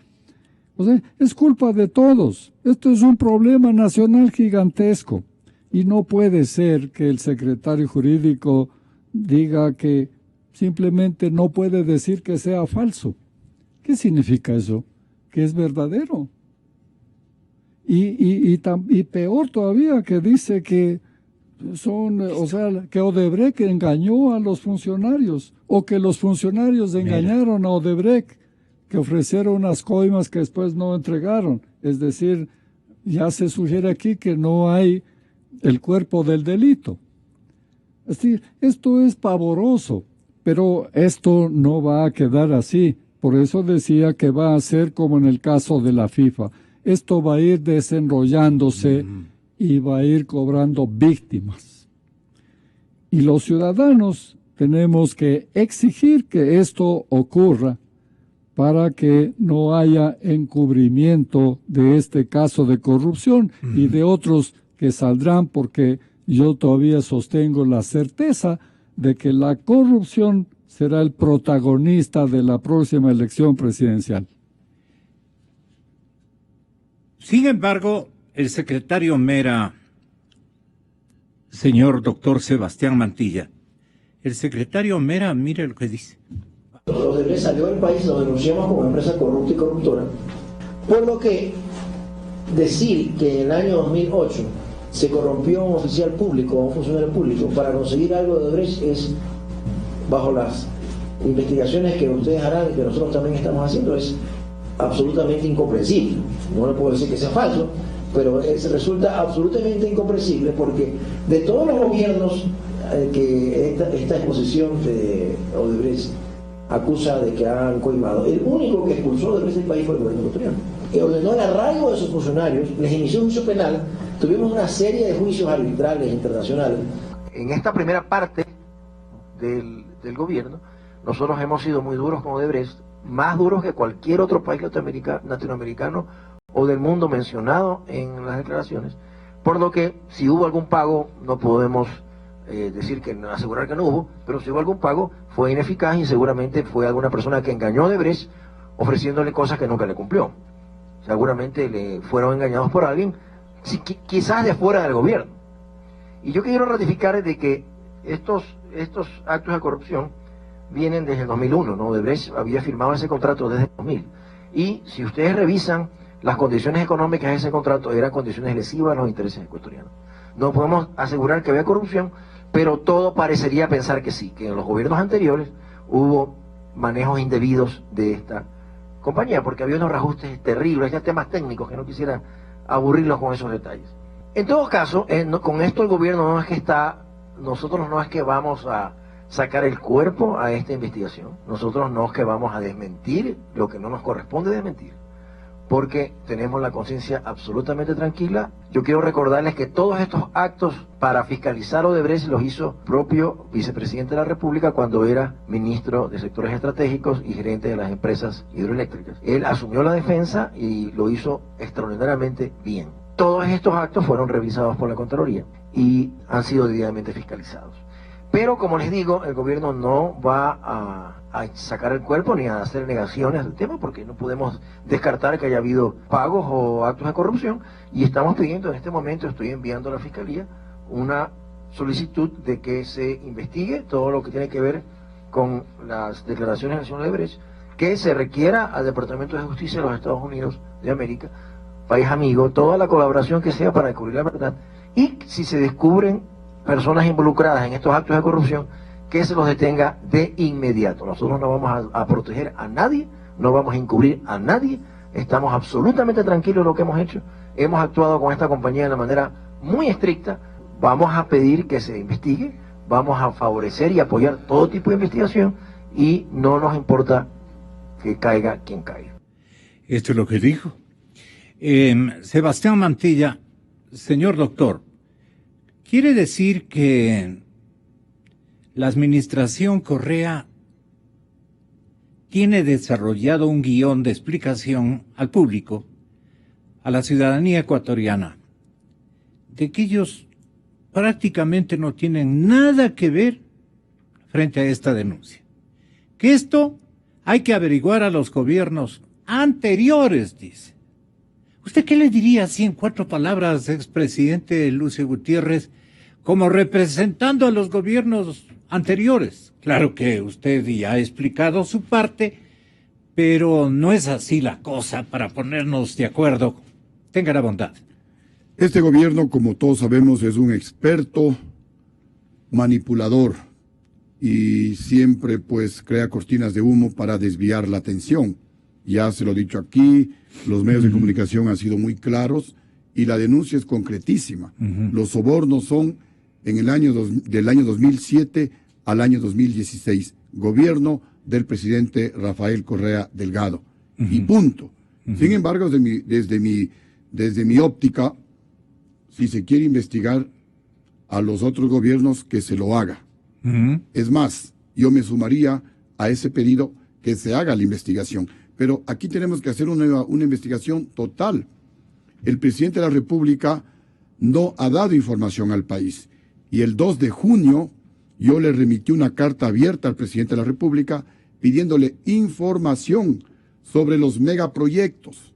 O sea, es culpa de todos. Esto es un problema nacional gigantesco. Y no puede ser que el secretario jurídico diga que simplemente no puede decir que sea falso. ¿Qué significa eso? Que es verdadero. Y peor todavía, que dice que que Odebrecht engañó a los funcionarios, o que los funcionarios engañaron a Odebrecht, que ofrecieron unas coimas que después no entregaron. Es decir, ya se sugiere aquí que no hay el cuerpo del delito. Es decir, esto es pavoroso, pero esto no va a quedar así. Por eso decía que va a ser como en el caso de la FIFA. Esto va a ir desenrollándose y va a ir cobrando víctimas. Y los ciudadanos tenemos que exigir que esto ocurra para que no haya encubrimiento de este caso de corrupción y de otros que saldrán, porque yo todavía sostengo la certeza de que la corrupción será el protagonista de la próxima elección presidencial. Sin embargo, el secretario Mera, señor doctor Sebastián Mantilla, el secretario Mera, mire lo que dice. Odebrecht salió del país, lo denunciamos como empresa corrupta y corruptora, por lo que decir que en el año 2008 se corrompió un oficial público o un funcionario público para conseguir algo de Odebrecht es, bajo las investigaciones que ustedes harán y que nosotros también estamos haciendo, es absolutamente incomprensible. No le puedo decir que sea falso, pero resulta absolutamente incomprensible, porque de todos los gobiernos que esta exposición de Odebrecht acusa de que han coimado, el único que expulsó Odebrecht del país fue el gobierno ecuatoriano, que ordenó el arraigo de sus funcionarios, les inició un juicio penal, tuvimos una serie de juicios arbitrales internacionales. En esta primera parte del gobierno, nosotros hemos sido muy duros con Odebrecht, más duros que cualquier otro país latinoamericano o del mundo mencionado en las declaraciones, por lo que si hubo algún pago, no podemos asegurar que no hubo, pero si hubo algún pago, fue ineficaz y seguramente fue alguna persona que engañó a Odebrecht ofreciéndole cosas que nunca le cumplió. Seguramente le fueron engañados por alguien, quizás de fuera del gobierno. Y yo quiero ratificar de que estos actos de corrupción vienen desde el 2001, ¿no? Odebrecht había firmado ese contrato desde el 2000. Y si ustedes revisan las condiciones económicas de ese contrato, eran condiciones lesivas a los intereses ecuatorianos. No podemos asegurar que había corrupción, pero todo parecería pensar que sí, que en los gobiernos anteriores hubo manejos indebidos de esta compañía, porque había unos reajustes terribles, ya temas técnicos que no quisiera aburrirlos con esos detalles. En todo caso, con esto el gobierno nosotros no es que vamos a sacar el cuerpo a esta investigación, nosotros no es que vamos a desmentir lo que no nos corresponde desmentir, porque tenemos la conciencia absolutamente tranquila. Yo quiero recordarles que todos estos actos para fiscalizar Odebrecht los hizo propio vicepresidente de la República cuando era ministro de sectores estratégicos y gerente de las empresas hidroeléctricas. Él asumió la defensa y lo hizo extraordinariamente bien. Todos estos actos fueron revisados por la Contraloría y han sido debidamente fiscalizados. Pero, como les digo, el gobierno no va a sacar el cuerpo ni a hacer negaciones del tema, porque no podemos descartar que haya habido pagos o actos de corrupción, y estamos pidiendo en este momento, estoy enviando a la Fiscalía una solicitud de que se investigue todo lo que tiene que ver con las declaraciones del señor Odebrecht, que se requiera al Departamento de Justicia de los Estados Unidos de América, país amigo, toda la colaboración que sea para descubrir la verdad, y si se descubren personas involucradas en estos actos de corrupción, que se los detenga de inmediato. Nosotros no vamos a proteger a nadie, no vamos a encubrir a nadie, estamos absolutamente tranquilos de lo que hemos hecho, hemos actuado con esta compañía de una manera muy estricta, vamos a pedir que se investigue, vamos a favorecer y apoyar todo tipo de investigación y no nos importa que caiga quien caiga. Esto es lo que dijo. Sebastián Mantilla, señor doctor, ¿quiere decir que la administración Correa tiene desarrollado un guión de explicación al público, a la ciudadanía ecuatoriana, de que ellos prácticamente no tienen nada que ver frente a esta denuncia? Que esto hay que averiguar a los gobiernos anteriores, dice. ¿Usted qué le diría así en 4 palabras, expresidente Lucio Gutiérrez, como representando a los gobiernos anteriores? Claro que usted ya ha explicado su parte, pero no es así la cosa para ponernos de acuerdo. Tenga la bondad. Este gobierno, como todos sabemos, es un experto manipulador y siempre pues crea cortinas de humo para desviar la atención. Ya se lo he dicho aquí, los medios de comunicación han sido muy claros y la denuncia es concretísima. Los sobornos son del año 2007 al año 2016, gobierno del presidente Rafael Correa Delgado, y punto. Sin embargo, desde mi óptica, si se quiere investigar a los otros gobiernos, que se lo haga. Es más, yo me sumaría a ese pedido que se haga la investigación. Pero aquí tenemos que hacer una investigación total. El presidente de la República no ha dado información al país. Y el 2 de junio yo le remití una carta abierta al presidente de la República pidiéndole información sobre los megaproyectos,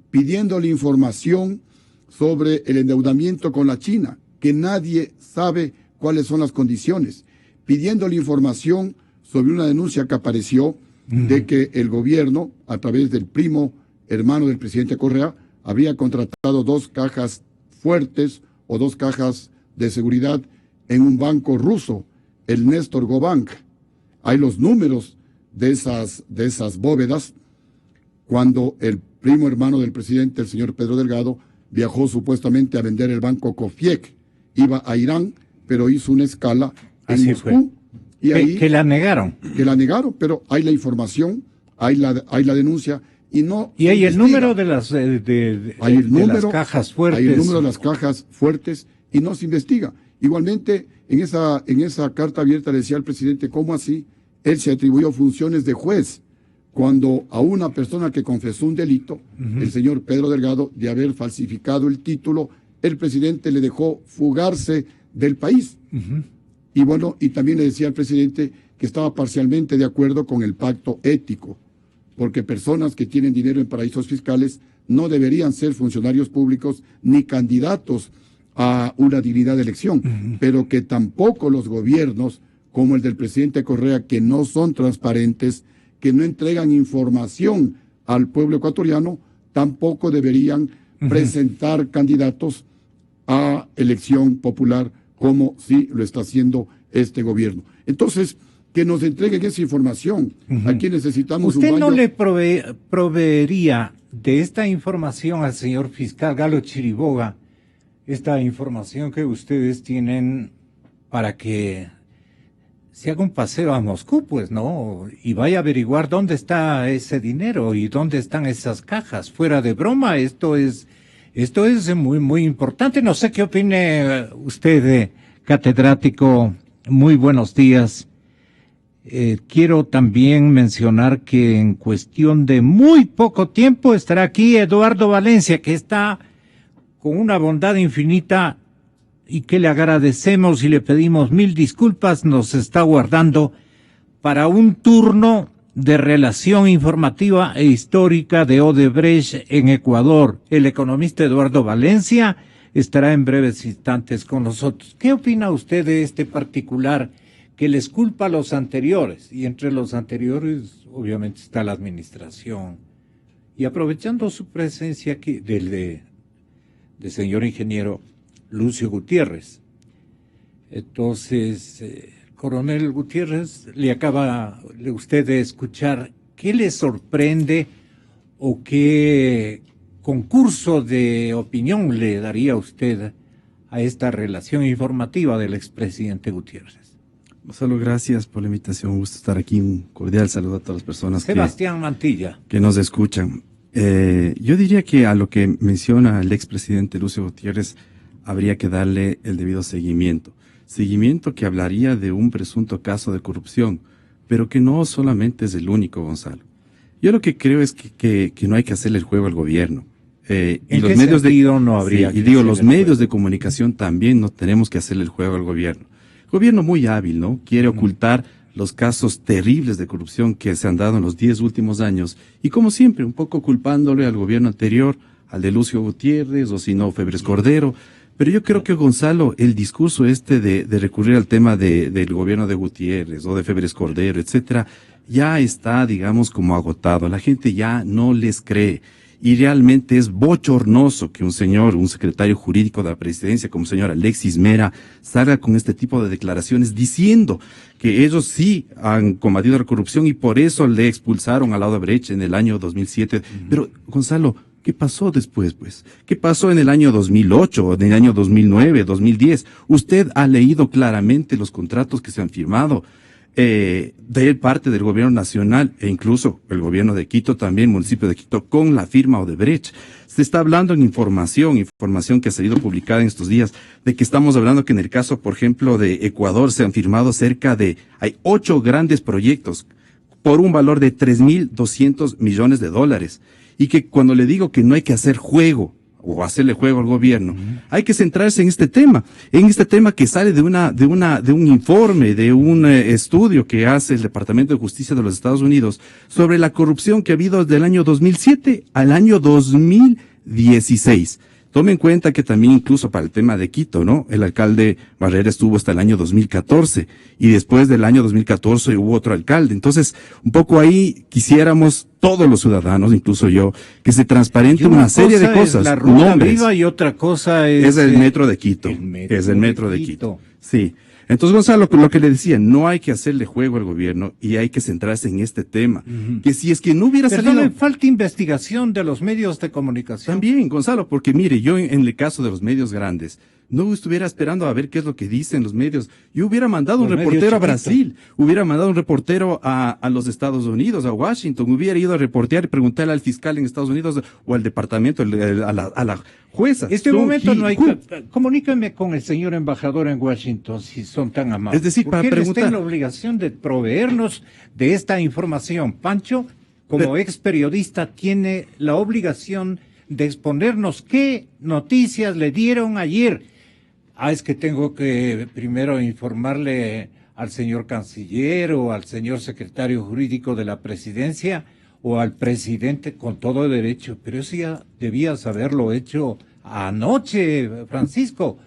pidiéndole información sobre el endeudamiento con la China, que nadie sabe cuáles son las condiciones, pidiéndole información sobre una denuncia que apareció de que el gobierno, a través del primo hermano del presidente Correa, habría contratado 2 cajas fuertes o 2 cajas de seguridad en un banco ruso, el Néstor Gobank. Hay los números de esas bóvedas cuando el primo hermano del presidente, el señor Pedro Delgado, viajó supuestamente a vender el banco Kofiek. Iba a Irán, pero hizo una escala en Moscú. Y que la negaron. Que la negaron, pero hay la información, hay la denuncia y no. Y hay el número de las las cajas fuertes. Hay el número de las cajas fuertes y no se investiga. Igualmente, en esa carta abierta le decía al presidente, ¿cómo así? Él se atribuyó funciones de juez cuando a una persona que confesó un delito, el señor Pedro Delgado, de haber falsificado el título, el presidente le dejó fugarse del país. Y bueno, y también le decía al presidente que estaba parcialmente de acuerdo con el pacto ético, porque personas que tienen dinero en paraísos fiscales no deberían ser funcionarios públicos ni candidatos a una dignidad de elección, pero que tampoco los gobiernos, como el del presidente Correa, que no son transparentes, que no entregan información al pueblo ecuatoriano, tampoco deberían presentar candidatos a elección popular, como sí lo está haciendo este gobierno. Entonces, que nos entreguen esa información. Aquí necesitamos ¿Usted un baño. no le proveería de esta información al señor fiscal Galo Chiriboga, esta información que ustedes tienen para que se haga un paseo a Moscú, pues, ¿no? Y vaya a averiguar dónde está ese dinero y dónde están esas cajas? Fuera de broma, esto es muy, muy importante. No sé qué opine usted, catedrático. Muy buenos días. Quiero también mencionar que en cuestión de muy poco tiempo estará aquí Eduardo Valencia, que está con una bondad infinita y que le agradecemos y le pedimos 1000 disculpas. Nos está guardando para un turno de relación informativa e histórica de Odebrecht en Ecuador. El economista Eduardo Valencia estará en breves instantes con nosotros. ¿Qué opina usted de este particular que les culpa a los anteriores? Y entre los anteriores, obviamente, está la administración. Y aprovechando su presencia aquí, del señor ingeniero Lucio Gutiérrez. Entonces, coronel Gutiérrez, le acaba usted de escuchar. ¿Qué le sorprende o qué concurso de opinión le daría usted a esta relación informativa del expresidente Gutiérrez? Gonzalo, gracias por la invitación. Un gusto estar aquí. Un cordial saludo a todas las personas Sebastián Mantilla, que nos escuchan. Yo diría que a lo que menciona el expresidente Lucio Gutiérrez habría que darle el debido seguimiento. Seguimiento que hablaría de un presunto caso de corrupción, pero que no solamente es el único, Gonzalo. Yo lo que creo es que no hay que hacerle el juego al gobierno. ¿En y los qué medios sentido no habría que y digo, hacerle los el medios juego? de comunicación también no tenemos que hacerle el juego al gobierno. Gobierno muy hábil, ¿no? Quiere ocultar los casos terribles de corrupción que se han dado en los 10 últimos años. Y como siempre, un poco culpándole al gobierno anterior, al de Lucio Gutiérrez, o si no, Febres Cordero. Pero yo creo que, Gonzalo, el discurso de recurrir al tema del gobierno de Gutiérrez o de Febres Cordero, etcétera, ya está, digamos, como agotado. La gente ya no les cree. Y realmente es bochornoso que un secretario jurídico de la presidencia como el señor Alexis Mera salga con este tipo de declaraciones diciendo que ellos sí han combatido la corrupción y por eso le expulsaron a Odebrecht en el año 2007. Pero, Gonzalo, ¿qué pasó después, pues? ¿Qué pasó en el año 2008, en el año 2009, 2010? Usted ha leído claramente los contratos que se han firmado de parte del gobierno nacional e incluso el gobierno de Quito, también municipio de Quito, con la firma Odebrecht. Se está hablando en información que ha salido publicada en estos días, de que estamos hablando que en el caso, por ejemplo, de Ecuador se han firmado hay 8 grandes proyectos por un valor de $3.200 millones. Y que cuando le digo que no hay que hacer juego o hacerle juego al gobierno, hay que centrarse en este tema que sale de un informe, de un estudio que hace el Departamento de Justicia de los Estados Unidos sobre la corrupción que ha habido desde el año 2007 al año 2016. Tome en cuenta que también incluso para el tema de Quito, ¿no? El alcalde Barrera estuvo hasta el año 2014 y después del año 2014 hubo otro alcalde. Entonces, un poco ahí quisiéramos todos los ciudadanos, incluso yo, que se transparente una serie de cosas. Es la ruta viva y otra cosa es el metro de Quito. Es el metro de Quito. Sí. Entonces, Gonzalo, lo que le decía, no hay que hacerle juego al gobierno y hay que centrarse en este tema. Que si es que no hubiera salido... falta investigación de los medios de comunicación. También, Gonzalo, porque mire, yo en el caso de los medios grandes, no estuviera esperando a ver qué es lo que dicen los medios. Yo hubiera mandado un reportero a Brasil, hubiera mandado un reportero a los Estados Unidos, a Washington, hubiera ido a reportear y preguntarle al fiscal en Estados Unidos o al departamento, a la jueza. Este momento no hay que... Comuníquenme con el señor embajador en Washington, si son tan amables. Es decir, para porque preguntar... él está en la obligación de proveernos de esta información. Pancho, como ex periodista, tiene la obligación de exponernos qué noticias le dieron ayer. Es que tengo que primero informarle al señor canciller o al señor secretario jurídico de la presidencia o al presidente con todo derecho, pero eso ya debías haberlo hecho anoche, Francisco,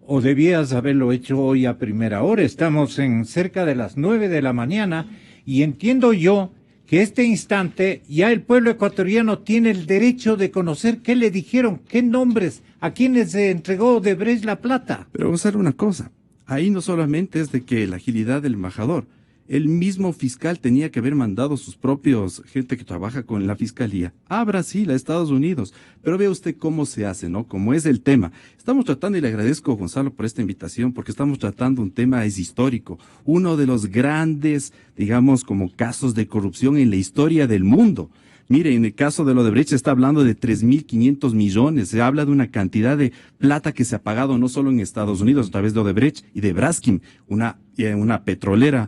o debías haberlo hecho hoy a primera hora. Estamos en cerca de las 9 de la mañana y entiendo yo que este instante ya el pueblo ecuatoriano tiene el derecho de conocer qué le dijeron, qué nombres, a quienes se entregó Odebrecht la plata. Pero vamos a ver una cosa, ahí no solamente es de que la agilidad del embajador, el mismo fiscal tenía que haber mandado sus propios gente que trabaja con la fiscalía a Brasil, a Estados Unidos. Pero vea usted cómo se hace, ¿no? Cómo es el tema. Estamos tratando, y le agradezco, Gonzalo, por esta invitación, porque estamos tratando un tema es histórico. Uno de los grandes, digamos, como casos de corrupción en la historia del mundo. Mire, en el caso de Odebrecht se está hablando de 3.500 millones. Se habla de una cantidad de plata que se ha pagado no solo en Estados Unidos a través de Odebrecht y de Braskem, una petrolera,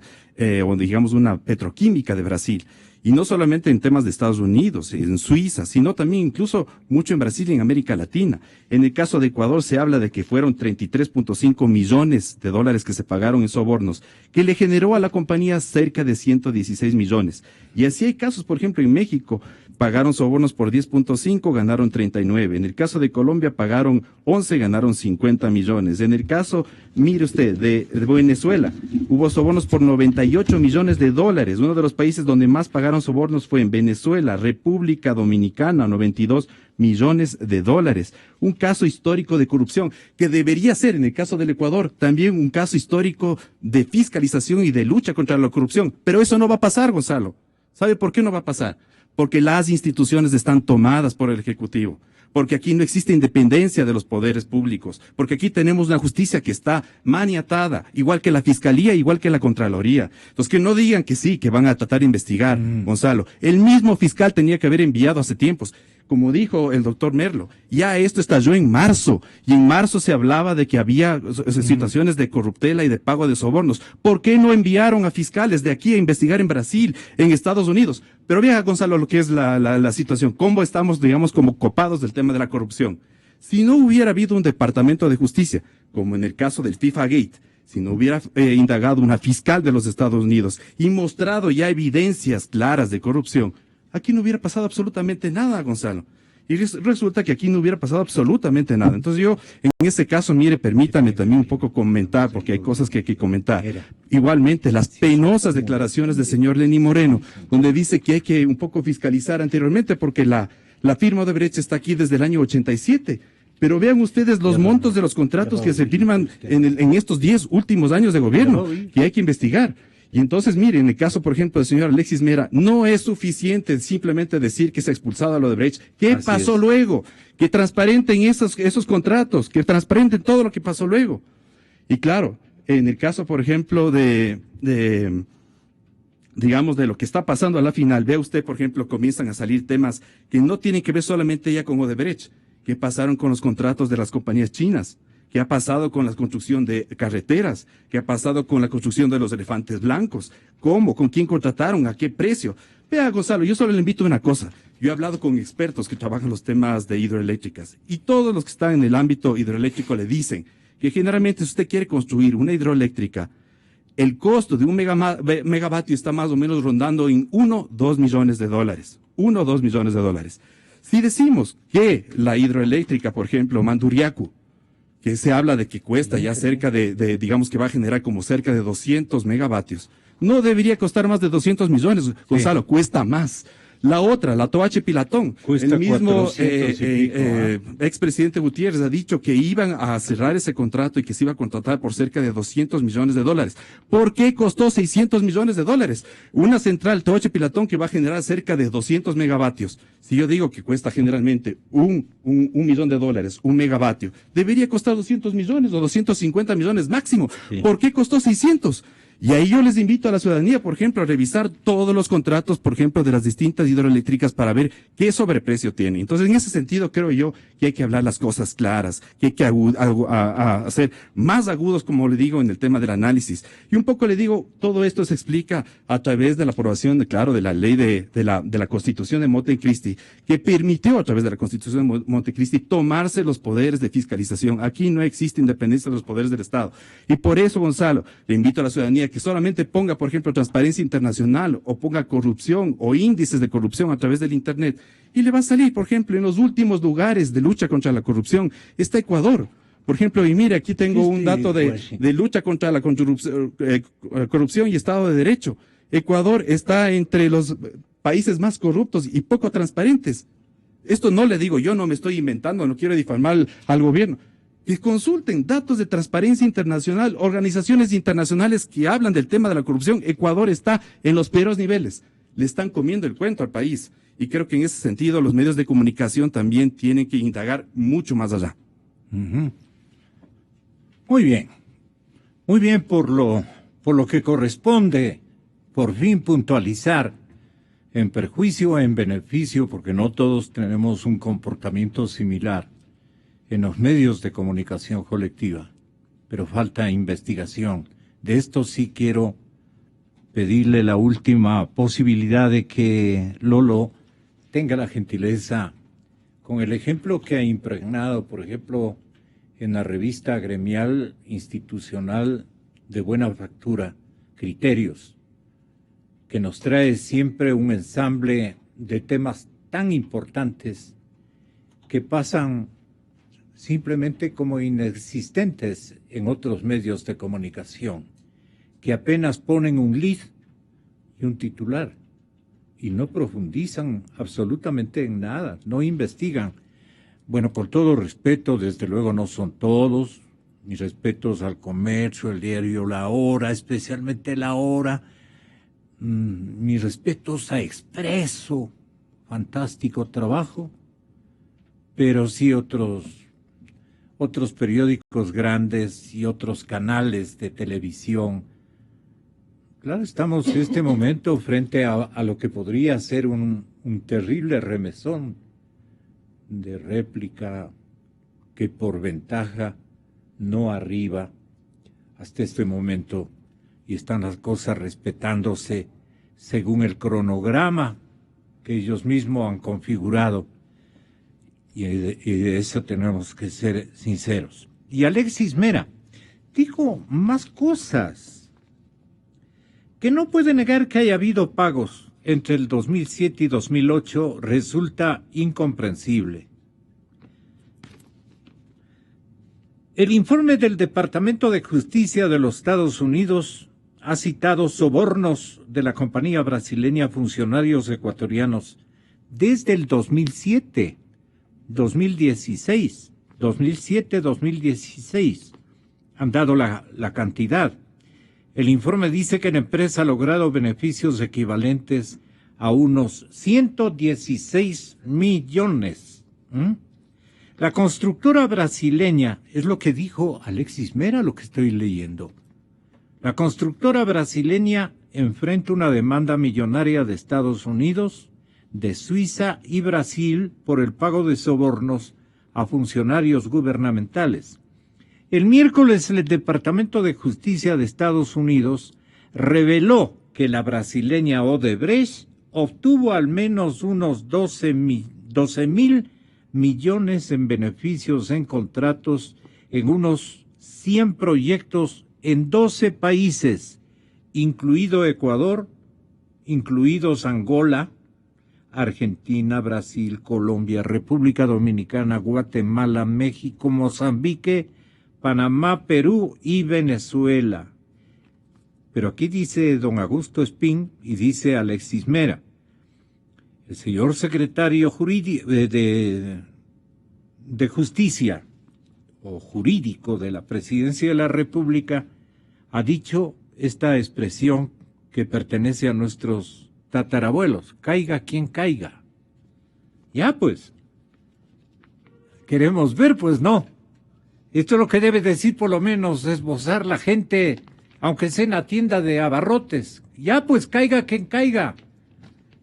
o digamos una petroquímica de Brasil. Y no solamente en temas de Estados Unidos, en Suiza, sino también incluso mucho en Brasil y en América Latina. En el caso de Ecuador se habla de que fueron 33.5 millones de dólares que se pagaron en sobornos, que le generó a la compañía cerca de 116 millones. Y así hay casos, por ejemplo, en México, pagaron sobornos por 10.5, ganaron 39. En el caso de Colombia pagaron 11, ganaron 50 millones. En el caso, mire usted, de Venezuela, hubo sobornos por 98 millones de dólares. Uno de los países donde más pagaron sobornos fue en Venezuela. República Dominicana, 92 millones de dólares. Un caso histórico de corrupción que debería ser, en el caso del Ecuador, también un caso histórico de fiscalización y de lucha contra la corrupción. Pero eso no va a pasar, Gonzalo. ¿Sabe por qué no va a pasar? Porque las instituciones están tomadas por el Ejecutivo, porque aquí no existe independencia de los poderes públicos, porque aquí tenemos una justicia que está maniatada, igual que la Fiscalía, igual que la Contraloría. Entonces, que no digan que sí, que van a tratar de investigar, Gonzalo. El mismo fiscal tenía que haber enviado hace tiempos. Como dijo el doctor Merlo, ya esto estalló en marzo, y en marzo se hablaba de que había situaciones de corruptela y de pago de sobornos. ¿Por qué no enviaron a fiscales de aquí a investigar en Brasil, en Estados Unidos? Pero vea, Gonzalo, lo que es la situación, cómo estamos, digamos, como copados del tema de la corrupción. Si no hubiera habido un departamento de justicia, como en el caso del FIFA Gate, si no hubiera indagado una fiscal de los Estados Unidos y mostrado ya evidencias claras de corrupción, aquí no hubiera pasado absolutamente nada, Gonzalo. Y resulta que aquí no hubiera pasado absolutamente nada. Entonces yo, en ese caso, mire, permítame también un poco comentar, porque hay cosas que hay que comentar. Igualmente, las penosas declaraciones del señor Lenín Moreno, donde dice que hay que un poco fiscalizar anteriormente, porque la firma Odebrecht está aquí desde el año 87. Pero vean ustedes los montos de los contratos que se firman en estos 10 últimos años de gobierno, que hay que investigar. Y entonces, mire, en el caso, por ejemplo, del señor Alexis Mera, no es suficiente simplemente decir que se ha expulsado a Odebrecht. ¿Qué pasó luego? Que transparenten esos contratos, que transparenten todo lo que pasó luego. Y claro, en el caso, por ejemplo, digamos, de lo que está pasando a la final, ve usted, por ejemplo, comienzan a salir temas que no tienen que ver solamente ya con Odebrecht. ¿Qué pasaron con los contratos de las compañías chinas? ¿Qué ha pasado con la construcción de carreteras? ¿Qué ha pasado con la construcción de los elefantes blancos? ¿Cómo? ¿Con quién contrataron? ¿A qué precio? Vea, Gonzalo, yo solo le invito a una cosa. Yo he hablado con expertos que trabajan los temas de hidroeléctricas y todos los que están en el ámbito hidroeléctrico le dicen que generalmente si usted quiere construir una hidroeléctrica, el costo de un megavatio está más o menos rondando en 1-2 millones de dólares. 1-2 millones de dólares. Si decimos que la hidroeléctrica, por ejemplo, Manduriacu, que se habla de que cuesta ya cerca digamos que va a generar como cerca de 200 megavatios. No debería costar más de 200 millones, Gonzalo, cuesta más. La otra, la Toache Pilatón, cuesta el mismo expresidente Gutiérrez ha dicho que iban a cerrar ese contrato y que se iba a contratar por cerca de 200 millones de dólares. ¿Por qué costó 600 millones de dólares? Una central Toache Pilatón que va a generar cerca de 200 megavatios. Si yo digo que cuesta generalmente un millón de dólares, un megavatio, debería costar 200 millones o 250 millones máximo. Sí. ¿Por qué costó 600? Y ahí yo les invito a la ciudadanía, por ejemplo, a revisar todos los contratos, por ejemplo, de las distintas hidroeléctricas para ver qué sobreprecio tiene. Entonces, en ese sentido, creo yo que hay que hablar las cosas claras, que hay que hacer más agudos, como le digo, en el tema del análisis. Y un poco le digo, todo esto se explica a través de la aprobación, de la ley de la Constitución de Montecristi, que permitió a través de la Constitución de Montecristi tomarse los poderes de fiscalización. Aquí no existe independencia de los poderes del Estado. Y por eso, Gonzalo, le invito a la ciudadanía que solamente ponga, por ejemplo, Transparencia Internacional o ponga corrupción o índices de corrupción a través del Internet y le va a salir, por ejemplo, en los últimos lugares de lucha contra la corrupción está Ecuador. Por ejemplo, y mire, aquí tengo un dato de lucha contra la corrupción y Estado de Derecho. Ecuador está entre los países más corruptos y poco transparentes. Esto no le digo yo, no me estoy inventando, no quiero difamar al gobierno. Que consulten datos de Transparencia Internacional, organizaciones internacionales que hablan del tema de la corrupción. Ecuador está en los peores niveles. Le están comiendo el cuento al país. Y creo que en ese sentido los medios de comunicación también tienen que indagar mucho más allá. Muy bien. Muy bien por lo que corresponde, por fin puntualizar, en perjuicio o en beneficio, porque no todos tenemos un comportamiento similar en los medios de comunicación colectiva, pero falta investigación. De esto sí quiero pedirle la última posibilidad de que Lolo tenga la gentileza, con el ejemplo que ha impregnado, por ejemplo, en la revista gremial institucional de buena factura, Criterios, que nos trae siempre un ensamble de temas tan importantes que pasan simplemente como inexistentes en otros medios de comunicación, que apenas ponen un lead y un titular y no profundizan absolutamente en nada, no investigan. Bueno, con todo respeto, desde luego no son todos, mis respetos al Comercio, el diario La Hora, especialmente La Hora, mis respetos a Expreso, fantástico trabajo, pero sí otros periódicos grandes y otros canales de televisión. Claro, estamos en este momento frente a lo que podría ser un terrible remesón de réplica que por ventaja no arriba hasta este momento, y están las cosas respetándose según el cronograma que ellos mismos han configurado, y de eso tenemos que ser sinceros. Y Alexis Mera dijo más cosas, que no puede negar que haya habido pagos entre el 2007 y 2008, resulta incomprensible. El informe del Departamento de Justicia de los Estados Unidos ha citado sobornos de la compañía brasileña a funcionarios ecuatorianos desde el 2007, 2016, 2007-2016. Han dado la cantidad. El informe dice que la empresa ha logrado beneficios equivalentes a unos 116 millones. La constructora brasileña, es lo que dijo Alexis Mera, lo que estoy leyendo. La constructora brasileña enfrenta una demanda millonaria de Estados Unidos, de Suiza y Brasil por el pago de sobornos a funcionarios gubernamentales. El miércoles el Departamento de Justicia de Estados Unidos reveló que la brasileña Odebrecht obtuvo al menos unos 12.000 millones en beneficios en contratos en unos 100 proyectos en 12 países, incluido Ecuador, incluidos Angola, Argentina, Brasil, Colombia, República Dominicana, Guatemala, México, Mozambique, Panamá, Perú y Venezuela. Pero aquí dice don Augusto Espín y dice Alexis Mera. El señor secretario de Justicia o jurídico de la Presidencia de la República ha dicho esta expresión que pertenece a nuestros tatarabuelos: caiga quien caiga. Ya pues, queremos ver, pues no. Esto es lo que debe decir, por lo menos esbozar la gente, aunque sea en la tienda de abarrotes. Ya pues, caiga quien caiga.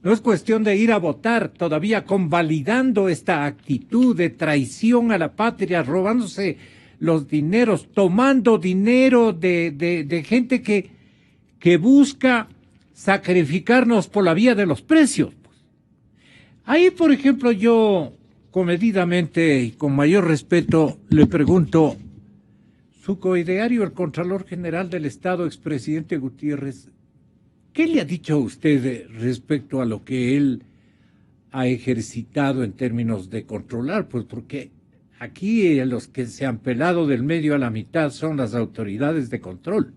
No es cuestión de ir a votar, todavía convalidando esta actitud de traición a la patria, robándose los dineros, tomando dinero de gente que busca sacrificarnos por la vía de los precios. Ahí, por ejemplo, yo comedidamente y con mayor respeto le pregunto, su coideario, el Contralor General del Estado, expresidente Gutiérrez, ¿qué le ha dicho a usted respecto a lo que él ha ejercitado en términos de controlar? Pues porque aquí los que se han pelado del medio a la mitad son las autoridades de control.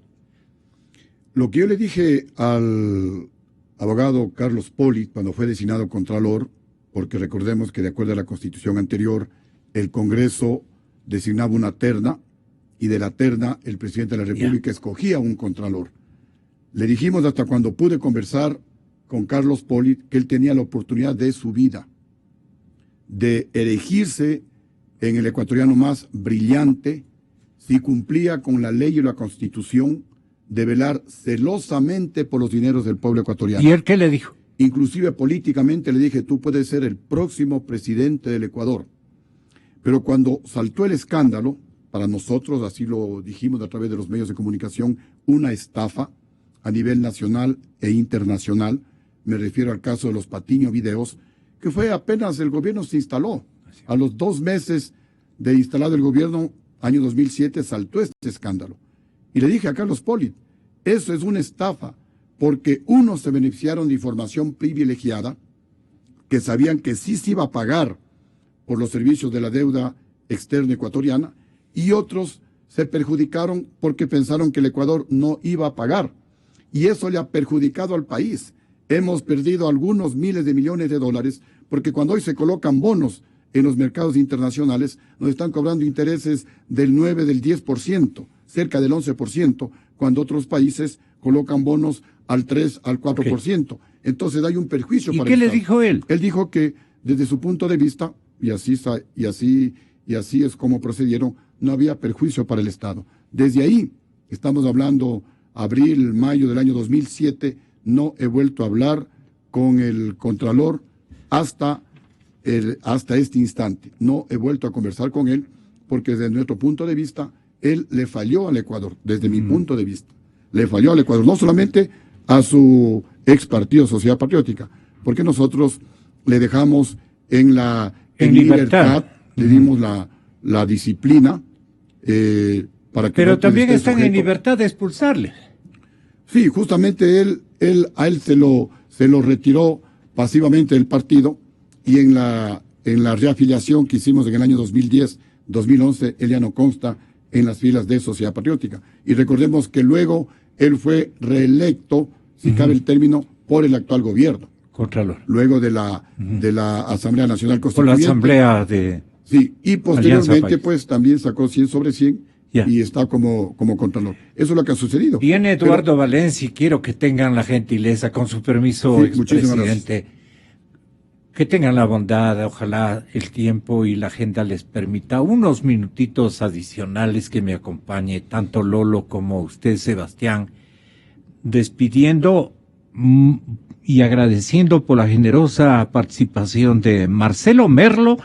Lo que yo le dije al abogado Carlos Poli cuando fue designado Contralor, porque recordemos que de acuerdo a la Constitución anterior, el Congreso designaba una terna y de la terna el presidente de la República escogía un contralor. Le dijimos hasta cuando pude conversar con Carlos Polit que él tenía la oportunidad de su vida de erigirse en el ecuatoriano más brillante si cumplía con la ley y la Constitución de velar celosamente por los dineros del pueblo ecuatoriano. ¿Y él qué le dijo? Inclusive políticamente le dije, tú puedes ser el próximo presidente del Ecuador. Pero cuando saltó el escándalo, para nosotros, así lo dijimos a través de los medios de comunicación, una estafa a nivel nacional e internacional, me refiero al caso de los Patiño Videos, que fue apenas el gobierno se instaló. A los 2 meses de instalado el gobierno, año 2007, saltó este escándalo. Y le dije a Carlos Polit, eso es una estafa, porque unos se beneficiaron de información privilegiada, que sabían que sí se iba a pagar por los servicios de la deuda externa ecuatoriana, y otros se perjudicaron porque pensaron que el Ecuador no iba a pagar. Y eso le ha perjudicado al país. Hemos perdido algunos miles de millones de dólares, porque cuando hoy se colocan bonos en los mercados internacionales, nos están cobrando intereses del 9, del 10%, cerca del 11%, cuando otros países colocan bonos al 3, al 4%. Okay. Entonces hay un perjuicio para el Estado. ¿Y qué le dijo él? Él dijo que desde su punto de vista, y así es como procedieron, no había perjuicio para el Estado. Desde ahí, estamos hablando abril, mayo del año 2007, no he vuelto a hablar con el Contralor hasta este instante. No he vuelto a conversar con él porque desde nuestro punto de vista, él le falló al Ecuador, desde mi punto de vista. Le falló al Ecuador, no solamente a su ex partido Sociedad Patriótica, porque nosotros le dejamos en libertad, le dimos la disciplina para que... Pero también están en libertad de expulsarle. Sí, justamente a él se lo retiró pasivamente del partido, y en la reafiliación que hicimos en el año 2010, 2011, él ya no consta en las filas de Sociedad Patriótica. Y recordemos que luego él fue reelecto, si cabe el término, por el actual gobierno. Contralor. Luego de la Asamblea Nacional Constituyente. Por la Asamblea de... Sí, y posteriormente pues también sacó 100 sobre 100 y está como Contralor. Eso es lo que ha sucedido. Viene Eduardo Valencia y quiero que tengan la gentileza, con su permiso, expresidente, que tengan la bondad, ojalá el tiempo y la agenda les permita unos minutitos adicionales que me acompañe tanto Lolo como usted, Sebastián, despidiendo y agradeciendo por la generosa participación de Marcelo Merlo,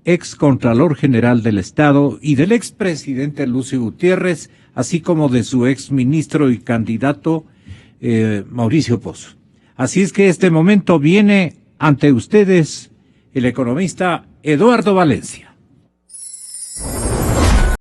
ex Contralor General del Estado, y del expresidente Lucio Gutiérrez, así como de su ex ministro y candidato Mauricio Pozo. Así es que este momento viene ante ustedes el economista Eduardo Valencia.